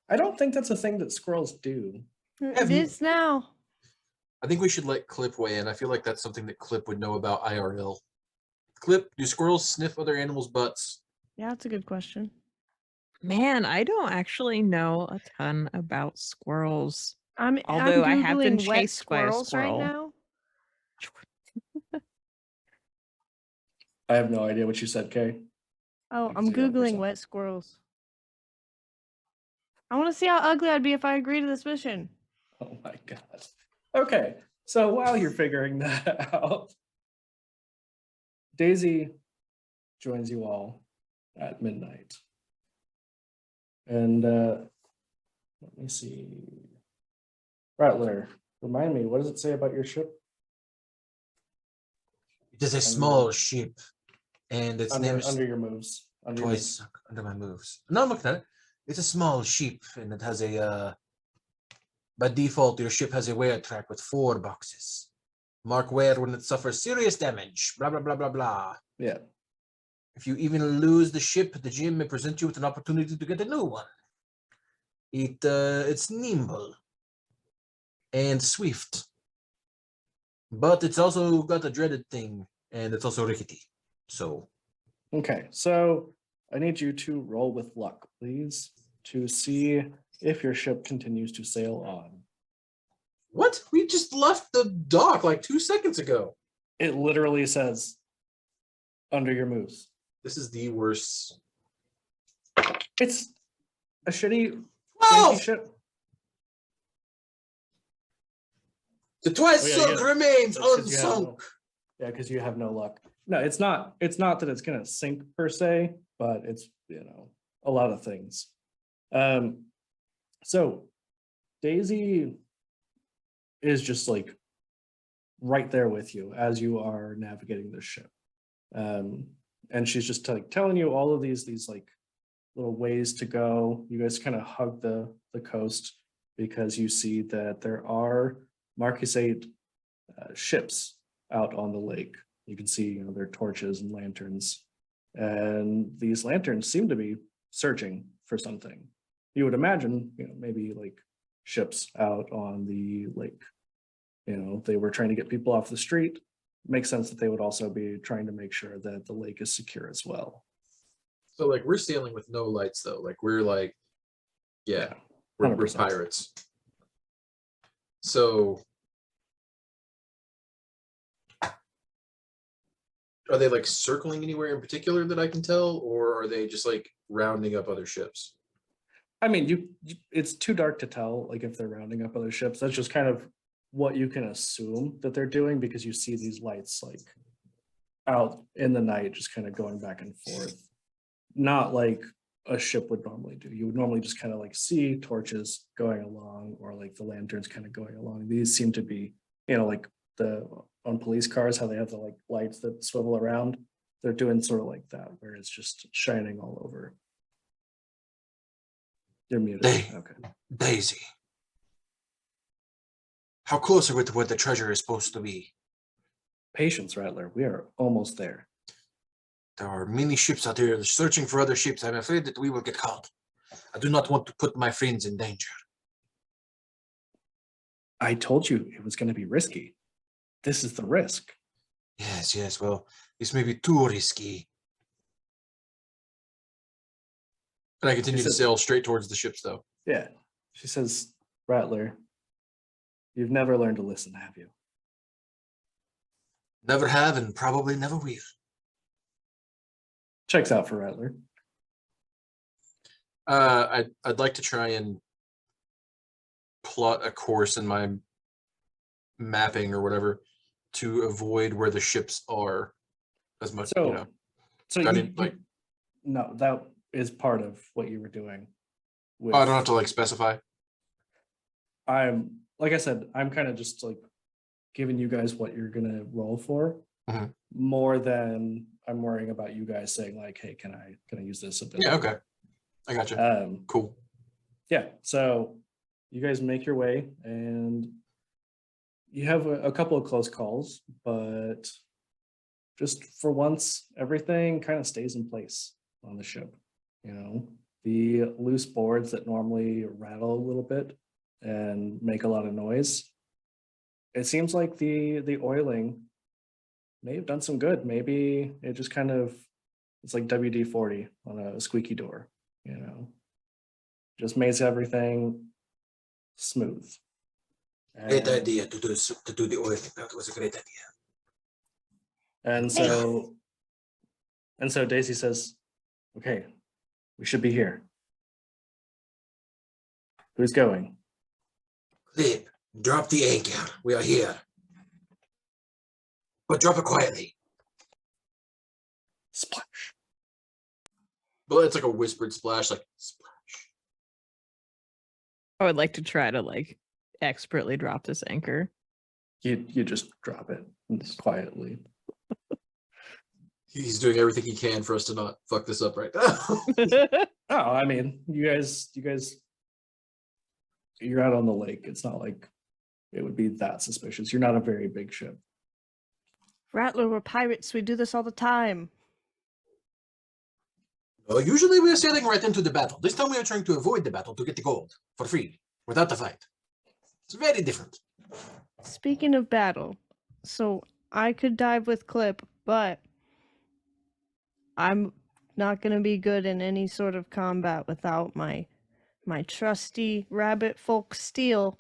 S3: I don't think that's a thing that squirrels do.
S5: it is now.
S2: I think we should let Clip weigh in. I feel like that's something that Clip would know about IRL. Clip, do squirrels sniff other animals' butts?
S5: Yeah, that's a good question.
S1: Man, I don't actually know a ton about squirrels.
S5: I'm
S1: Although I have been
S5: Googling wet
S1: chased by a
S5: squirrels right
S1: squirrel.
S5: now.
S3: I have no idea what you said, Kay.
S5: Oh,
S3: Like
S5: I'm
S3: 0%.
S5: Googling wet squirrels. I want to see how ugly I'd be if I agree to this mission.
S3: Oh my God. Okay. So while you're figuring that out, Daisy joins you all at midnight. And let me see. Rattler, remind me, what does it say about your ship?
S2: It is a small ship, and its name is
S3: Under your moves.
S2: twice under my moves. No, I'm looking at it. It's a small ship, and it has a. By default, your ship has a wear track with 4 boxes. Mark wear when it suffers serious damage. Blah blah blah blah blah.
S3: Yeah.
S2: If you even lose the ship, the GM may present you with an opportunity to get a new one. It's nimble and swift, but it's also got a dreaded thing, and it's also rickety. So
S3: Okay, so I need you to roll with luck, please, to see if your ship continues to sail on.
S2: What? We just left the dock like 2 seconds ago.
S3: It literally says under your moves.
S2: This is the worst.
S3: It's a shitty
S2: Oh!
S3: janky ship.
S2: The twice
S3: Oh, yeah,
S2: sunk
S3: yeah.
S2: remains
S3: That's 'cause you have
S2: unsunk.
S3: no- Yeah, because you have no luck. No, it's not that it's gonna sink per se, but it's a lot of things. So Daisy is just like right there with you as you are navigating this ship. And she's just like telling you all of these like little ways to go. You guys kind of hug the coast because you see that there are Marcus 8 ships out on the lake. You can see their torches and lanterns, and these lanterns seem to be searching for something. You would imagine maybe like ships out on the lake. They were trying to get people off the street. Makes sense that they would also be trying to make sure that the lake is secure as well.
S2: So like we're sailing with no lights though. Like we're like, yeah, we're
S3: 100%.
S2: pirates. So are they like circling anywhere in particular that I can tell, or are they just like rounding up other ships?
S3: I mean, it's too dark to tell like if they're rounding up other ships. That's just kind of what you can assume that they're doing because you see these lights like out in the night just kind of going back and forth. Not like a ship would normally do. You would normally just kind of like see torches going along or like the lanterns kind of going along. These seem to be, like on police cars, how they have the like lights that swivel around. They're doing sort of like that, where it's just shining all over. You're muted. Okay.
S6: Daisy. How close are we to where the treasure is supposed to be?
S3: Patience, Rattler. We are almost there.
S6: There are many ships out here searching for other ships. I'm afraid that we will get caught. I do not want to put my friends in danger.
S3: I told you it was going to be risky. This is the risk.
S6: Yes. Well, this may be too risky.
S2: And I continue to sail straight towards the ships though.
S3: Yeah. She says, Rattler, you've never learned to listen, have you?
S6: Never have and probably never will.
S3: Checks out for Rattler.
S2: I'd like to try and plot a course in my mapping or whatever to avoid where the ships are as much.
S3: So
S2: I didn't
S3: no, that is part of what you were doing.
S2: Oh, I don't have to like specify.
S3: Like I said, I'm kind of just like giving you guys what you're gonna roll for, more than I'm worrying about you guys saying like, hey, can I use this a bit?
S2: Yeah, okay. I got you. Cool.
S3: Yeah, so you guys make your way and you have a couple of close calls, but just for once, everything kind of stays in place on the ship. The loose boards that normally rattle a little bit and make a lot of noise. It seems like the oiling may have done some good. Maybe it just kind of, it's like WD-40 on a squeaky door, just makes everything smooth.
S6: Great idea to do the oiling. That was a great idea.
S3: And so Daisy says, okay, we should be here. Who's going?
S6: Clip, drop the anchor. We are here. But drop it quietly.
S3: Splash.
S2: But it's like a whispered splash, like splash.
S1: I would like to try to like expertly drop this anchor.
S3: You just drop it quietly.
S2: He's doing everything he can for us to not fuck this up right now.
S3: Oh, I mean, you guys, you're out on the lake. It's not like it would be that suspicious. You're not a very big ship.
S5: Rattler, we're pirates. We do this all the time.
S6: Well, usually we are sailing right into the battle. This time we are trying to avoid the battle to get the gold for free, without the fight. It's very different.
S5: Speaking of battle, so I could dive with Clip, but I'm not gonna be good in any sort of combat without my trusty rabbit folk steel.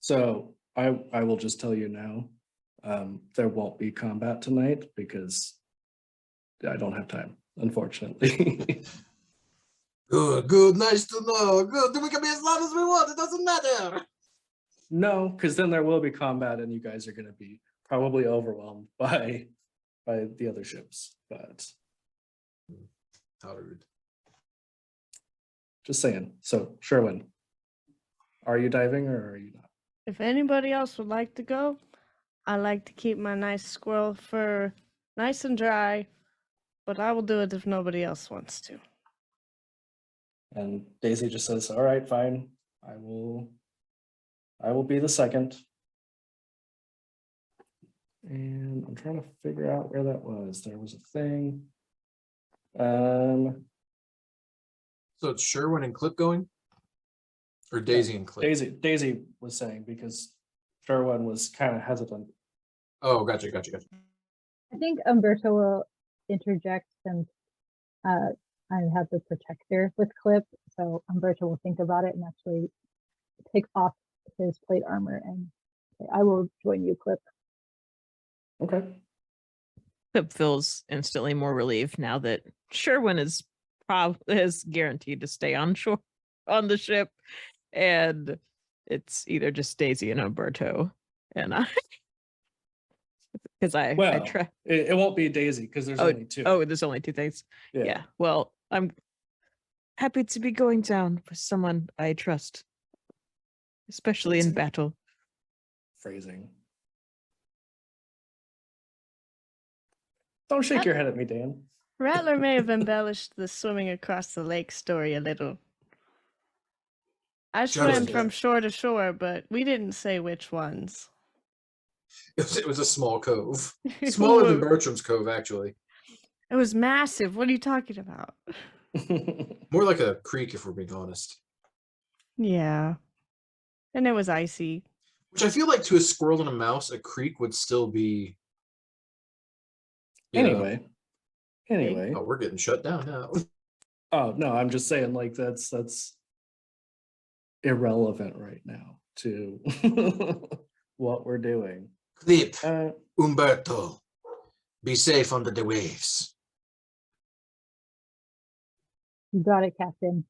S3: So I will just tell you now, there won't be combat tonight because I don't have time, unfortunately.
S6: Good, nice to know. Good, then we can be as loud as we want. It doesn't matter.
S3: No, because then there will be combat and you guys are going to be probably overwhelmed by the other ships. But
S2: How rude.
S3: just saying. So Sherwin, are you diving or are you not?
S5: If anybody else would like to go, I like to keep my nice squirrel fur nice and dry, but I will do it if nobody else wants to.
S3: And Daisy just says, "All right, fine. I will be the second." And I'm trying to figure out where that was. There was a thing.
S2: So it's Sherwin and Clip going? Or Daisy and Clip?
S3: Daisy was saying because Sherwin was kind of hesitant.
S2: Oh, gotcha.
S4: I think Umberto will interject since I have the protector with Clip, so Umberto will think about it and actually take off his plate armor and say, I will join you, Clip.
S3: Okay.
S1: Clip feels instantly more relieved now that Sherwin is guaranteed to stay on shore on the ship, and it's either just Daisy and Umberto, and I, because I try.
S3: It won't be Daisy because there's only two.
S1: Oh, there's only two things. Yeah. Well, I'm happy to be going down with someone I trust, especially in battle.
S3: Phrasing. Don't shake your head at me, Dan.
S5: Rattler may have embellished the swimming across the lake story a little. I swam
S2: Just-
S5: from shore to shore, but we didn't say which ones.
S2: It was a small cove. Smaller than Bertram's Cove, actually.
S5: It was massive. What are you talking about?
S2: More like a creek, if we're being honest.
S5: Yeah. And it was icy.
S2: Which I feel like to a squirrel and a mouse, a creek would still be.
S3: Anyway.
S2: Oh, we're getting shut down now.
S3: Oh no, I'm just saying like that's irrelevant right now to what we're doing.
S6: Clip, Umberto, be safe under the waves.
S4: You got it, Captain.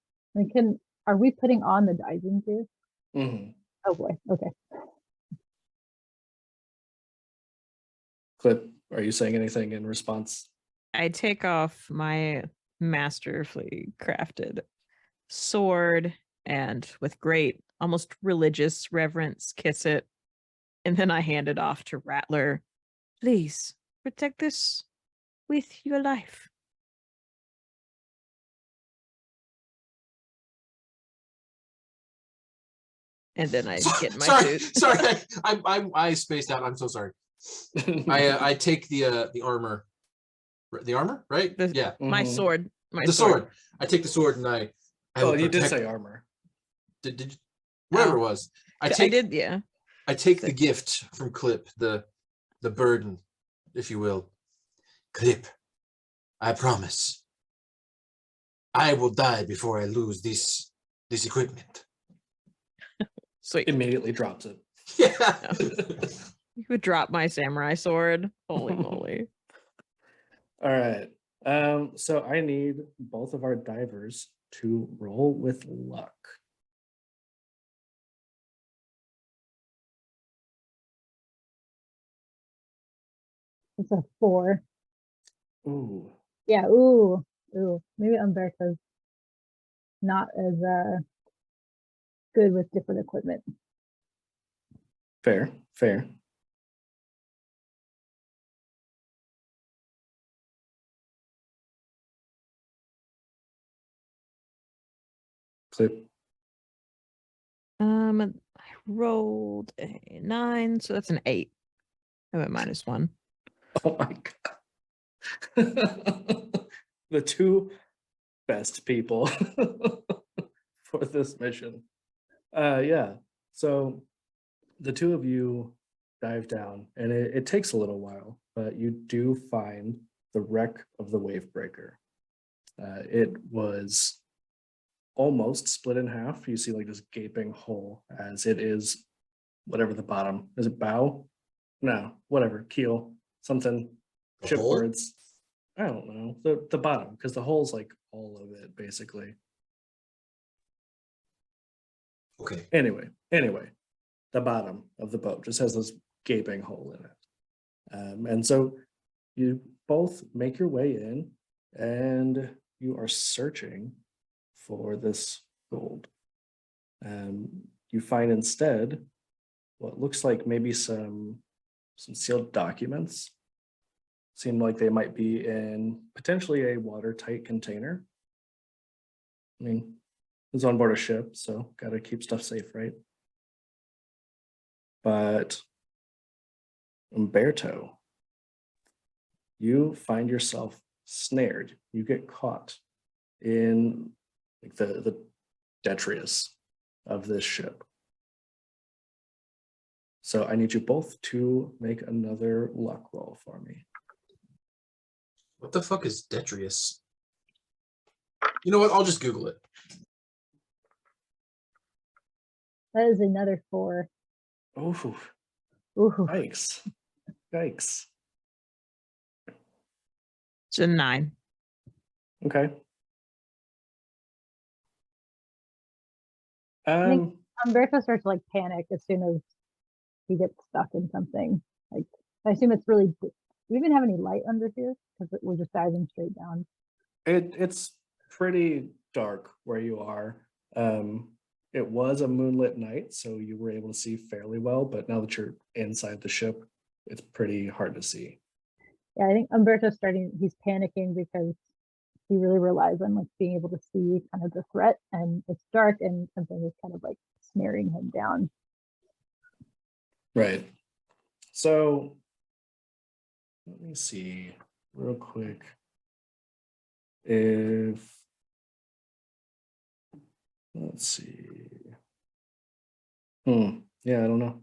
S4: Are we putting on the diving gear?
S3: Mhm.
S4: Oh boy. Okay.
S3: Clip, are you saying anything in response?
S1: I take off my masterfully crafted sword and with great, almost religious reverence, kiss it. And then I hand it off to Rattler. Please protect this with your life. And then I get my suit.
S2: Sorry, I spaced out. I'm so sorry. I take the armor. The armor, right? Yeah.
S1: My
S3: Mhm.
S1: sword.
S2: The sword. I take the sword and I
S3: Oh,
S2: will
S3: you did
S2: protect-
S3: say armor.
S2: Did whatever
S1: Oh.
S2: it was.
S1: I did, yeah.
S2: I take the gift from Clip, the burden, if you will. Clip, I promise. I will die before I lose this equipment.
S1: Sweet.
S3: Immediately drops it.
S2: Yeah.
S1: You would drop my samurai sword. Holy moly.
S3: All right. So I need both of our divers to roll with luck.
S4: It's a 4.
S3: Ooh.
S4: Yeah, ooh. Maybe Umberto's not as good with different equipment.
S3: Fair. Clip.
S1: I rolled a 9, so that's an 8. I went -1.
S3: Oh my god. The two best people for this mission. Yeah. So the two of you dive down and it takes a little while, but you do find the wreck of the wave breaker. It was almost split in half. You see like this gaping hole as it is whatever the bottom is. It bow? No, whatever, keel, something,
S2: The hole?
S3: shipboards. I don't know. The bottom, because the hole's like all of it basically.
S2: Okay.
S3: Anyway, the bottom of the boat just has this gaping hole in it. And so you both make your way in and you are searching for this gold. You find instead what looks like maybe some sealed documents. Seem like they might be in potentially a watertight container. I mean, it's on board a ship, so got to keep stuff safe, right? But Umberto, you find yourself snared. You get caught in like the detritus of this ship. So I need you both to make another luck roll for me.
S2: What the fuck is detritus? You know what? I'll just Google it.
S4: That is another 4.
S3: Oh,
S4: Ooh.
S3: yikes. Yikes.
S1: It's a 9.
S3: Okay.
S4: think- Umberto starts to like panic as soon as he gets stuck in something. Like, I assume it's really. Do we even have any light under here? Because we're just diving straight down.
S3: It's pretty dark where you are. It was a moonlit night, so you were able to see fairly well, but now that you're inside the ship, it's pretty hard to see.
S4: Yeah, I think Umberto's he's panicking because he really relies on like being able to see kind of the threat, and it's dark and something is kind of like snaring him down.
S3: Right. So let me see real quick if, let's see. Yeah, I don't know.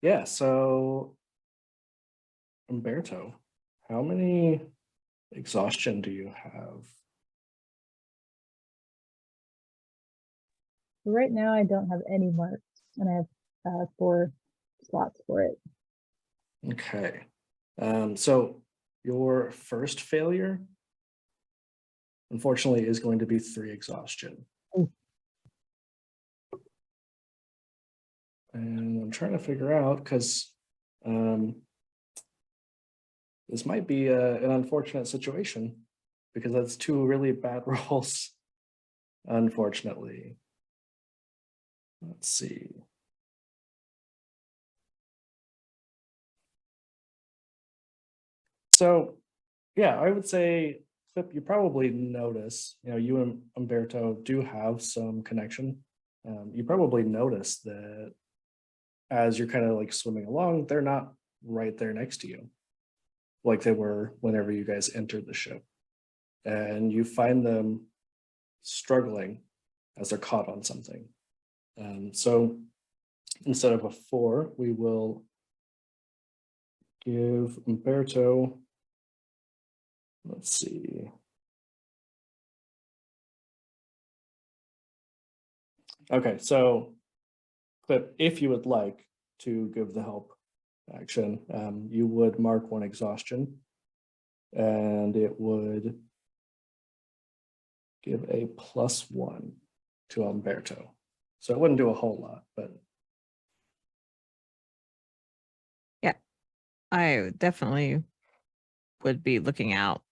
S3: Yeah, so Umberto, how many exhaustion do you have?
S4: Right now, I don't have any marks, and I have 4 slots for it.
S3: Okay. So your first failure, unfortunately, is going to be 3 exhaustion.
S4: Ooh.
S3: And I'm trying to figure out because this might be an unfortunate situation because that's 2 really bad rolls, unfortunately. Let's see. So, yeah, I would say, Clip, you probably notice, you and Umberto do have some connection. You probably notice that as you're kind of like swimming along, they're not right there next to you, like they were whenever you guys entered the ship. And you find them struggling as they're caught on something. So instead of a 4, we will give Umberto, let's see. Okay, so Clip, if you would like to give the help action, you would mark 1 exhaustion, and it would give a +1 to Umberto. So it wouldn't do a whole lot, but
S1: I definitely would be looking out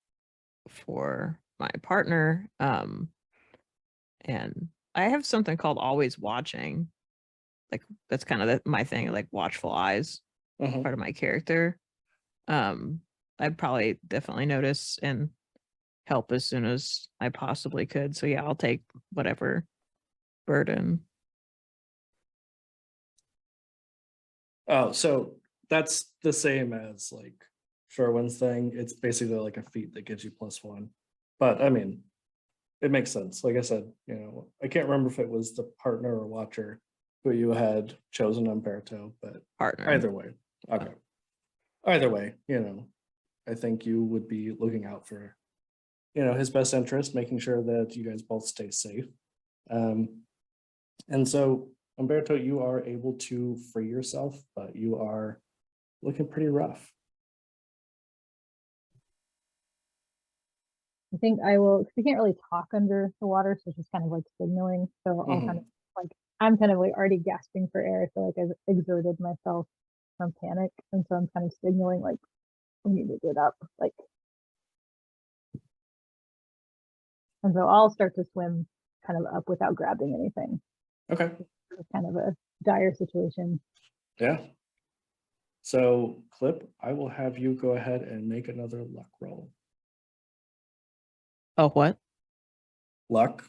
S1: for my partner. And I have something called always watching. Like that's kind of my thing, like watchful eyes,
S3: mhm.
S1: part of my character. I'd probably definitely notice and help as soon as I possibly could. So yeah, I'll take whatever burden.
S3: Oh, so that's the same as like Sherwin's thing. It's basically like a feat that gives you +1. But I mean, it makes sense. Like I said, I can't remember if it was the partner or watcher who you had chosen Umberto, but
S1: Partner.
S3: either way, Okay. Either way, I think you would be looking out for, his best interest, making sure that you guys both stay safe. And so, Umberto, you are able to free yourself, but you are looking pretty rough.
S4: I think I will, because we can't really talk under the water, so it's just kind of like signaling. So I'll kind of like, I'm kind of like already gasping for air. So like I've exerted myself from panic. And so I'm kind of signaling like, we need to get up. Like, and so I'll start to swim kind of up without grabbing anything.
S3: Okay.
S4: It's kind of a dire situation.
S3: Yeah. So, Clip, I will have you go ahead and make another luck roll.
S1: Oh, what?
S3: Luck.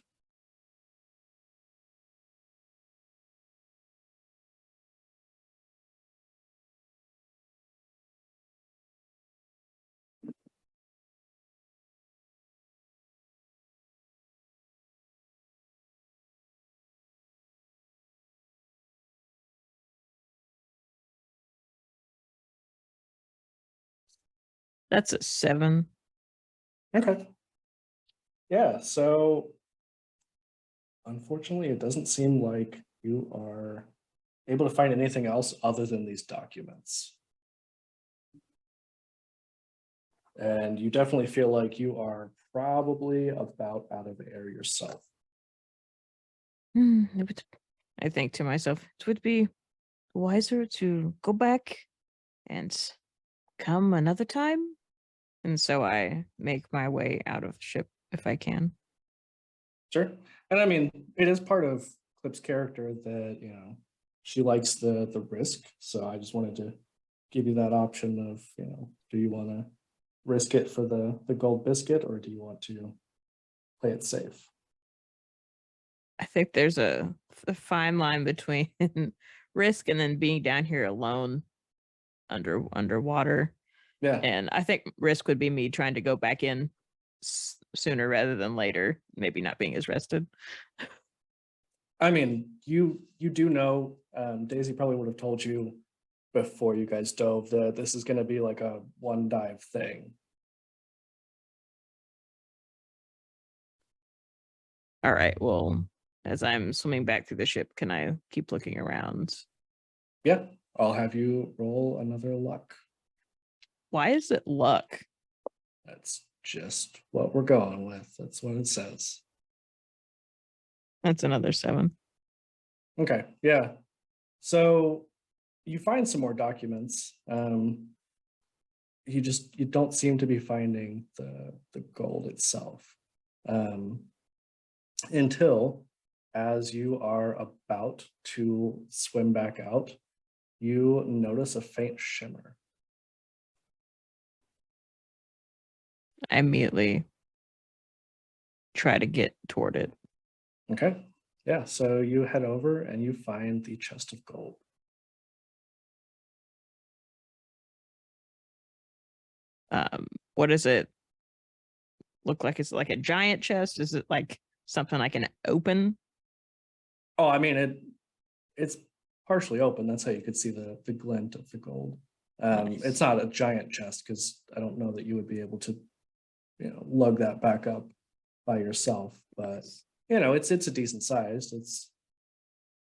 S1: That's a 7.
S3: Okay. Yeah, so unfortunately, it doesn't seem like you are able to find anything else other than these documents. And you definitely feel like you are probably about out of air yourself.
S1: I think to myself, it would be wiser to go back and come another time. And so I make my way out of the ship if I can.
S3: Sure. And I mean, it is part of Clip's character that, she likes the risk. So I just wanted to give you that option of, do you want to risk it for the gold biscuit, or do you want to play it safe?
S1: I think there's a fine line between risk and then being down here alone underwater.
S3: Yeah.
S1: And I think risk would be me trying to go back in sooner rather than later, maybe not being as rested.
S3: I mean, you do know, Daisy probably would have told you before you guys dove that this is going to be like a one dive thing.
S1: All right. Well, as I'm swimming back through the ship, can I keep looking around?
S3: Yeah, I'll have you roll another luck.
S1: Why is it luck?
S3: That's just what we're going with. That's what it says.
S1: That's another 7.
S3: Okay, yeah. So you find some more documents. You don't seem to be finding the gold itself. Until as you are about to swim back out, you notice a faint shimmer.
S1: I immediately try to get toward it.
S3: Okay. Yeah. So you head over and you find the chest of gold.
S1: What does it look like? Is it like a giant chest? Is it like something I can open?
S3: Oh, I mean it's partially open. That's how you could see the glint of the gold.
S1: Nice.
S3: It's not a giant chest because I don't know that you would be able to, lug that back up by yourself. But it's a decent size. It's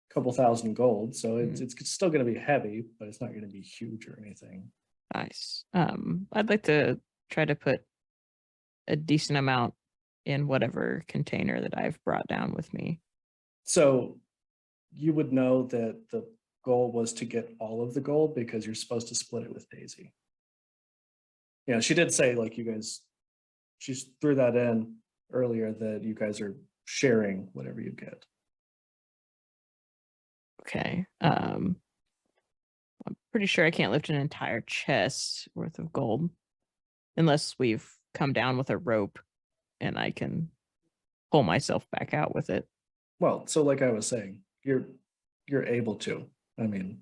S3: a couple thousand gold, so it's still going to be heavy, but it's not going to be huge or anything.
S1: Nice. I'd like to try to put a decent amount in whatever container that I've brought down with me.
S3: So you would know that the goal was to get all of the gold because you're supposed to split it with Daisy. She did say like she threw that in earlier that you guys are sharing whatever you get.
S1: Okay. I'm pretty sure I can't lift an entire chest worth of gold unless we've come down with a rope and I can pull myself back out with it.
S3: Well, so like I was saying, you're able to. I mean,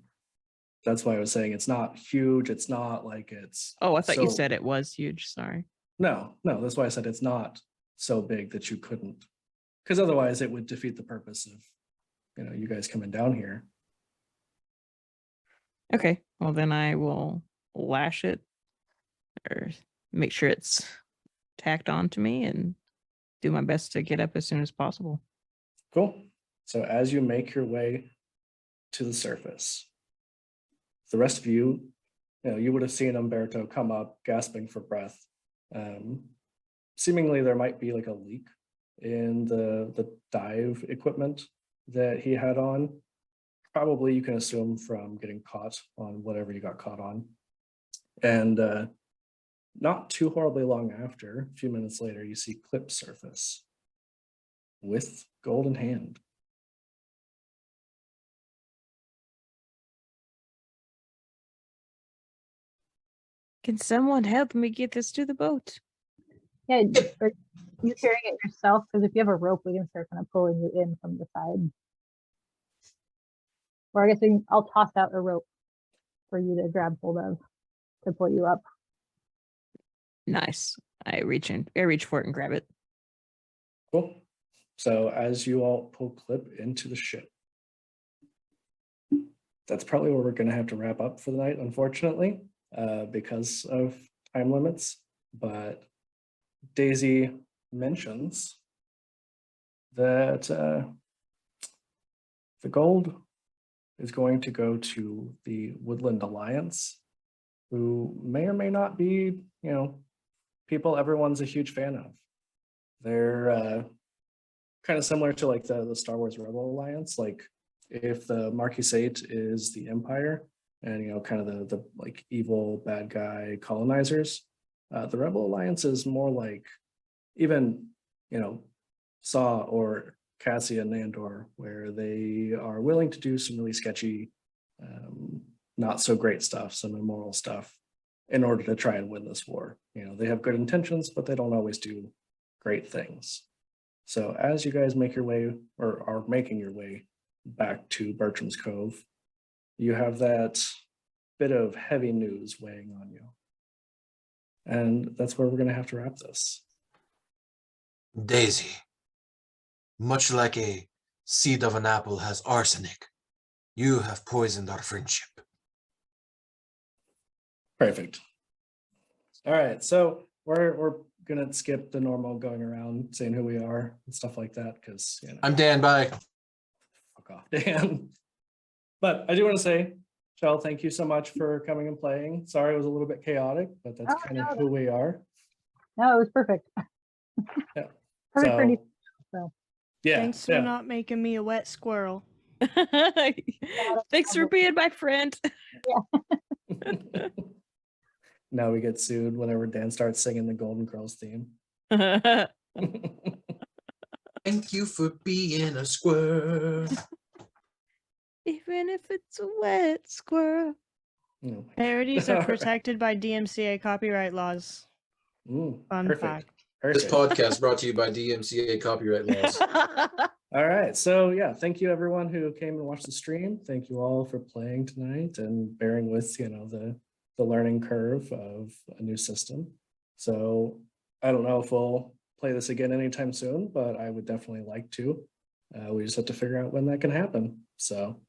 S3: that's why I was saying it's not huge. It's not like it's.
S1: Oh, I thought you said it was huge. Sorry.
S3: No, that's why I said it's not so big that you couldn't, because otherwise it would defeat the purpose of, you guys coming down here.
S1: Okay, well then I will lash it or make sure it's tacked onto me and do my best to get up as soon as possible.
S3: Cool. So as you make your way to the surface, the rest of you, you would have seen Umberto come up gasping for breath. Seemingly there might be like a leak in the dive equipment that he had on. Probably you can assume from getting caught on whatever you got caught on. And not too horribly long after, a few minutes later, you see Clip surface with golden hand.
S1: Can someone help me get this to the boat?
S4: Yeah, are you carrying it yourself? Because if you have a rope, we can start kind of pulling you in from the side. Or I guess I'll toss out a rope for you to grab hold of to pull you up.
S1: Nice. I reach for it and grab it.
S3: Cool. So as you all pull Clip into the ship, that's probably where we're going to have to wrap up for the night, unfortunately, because of time limits. But Daisy mentions that the gold is going to go to the Woodland Alliance, who may or may not be, people everyone's a huge fan of. They're kind of similar to like the Star Wars Rebel Alliance. Like if the Marquisate is the Empire and, kind of the like evil bad guy colonizers, the Rebel Alliance is more like even, Saw or Cassian Andor, where they are willing to do some really sketchy, not so great stuff, some immoral stuff in order to try and win this war. They have good intentions, but they don't always do great things. So as you guys make your way or are making your way back to Bertram's Cove, you have that bit of heavy news weighing on you. And that's where we're going to have to wrap this.
S6: Daisy, much like a seed of an apple has arsenic, you have poisoned our friendship.
S3: Perfect. All right, so we're gonna skip the normal going around saying who we are and stuff like that because
S6: I'm Dan. Bye.
S3: fuck off, Dan. But I do want to say, Shell, thank you so much for coming and playing. Sorry it was a little bit chaotic, but that's kind of who we are.
S4: No, it was perfect.
S3: Yeah.
S4: Perfect for
S3: So,
S4: you. So
S3: yeah.
S5: Thanks for not making me a wet squirrel.
S1: Thanks for being my friend.
S3: Now we get sued whenever Dan starts singing the Golden Girls theme.
S6: Thank you for being a squirrel.
S1: Even if it's a wet squirrel.
S3: Oh,
S5: Parodies are protected by DMCA copyright laws. Fun
S3: perfect.
S5: fact.
S2: This
S3: Perfect.
S2: podcast brought to you by DMCA copyright laws.
S3: All right. So yeah, thank you everyone who came and watched the stream. Thank you all for playing tonight and bearing with, the learning curve of a new system. So I don't know if we'll play this again anytime soon, but I would definitely like to. We just have to figure out when that can happen. So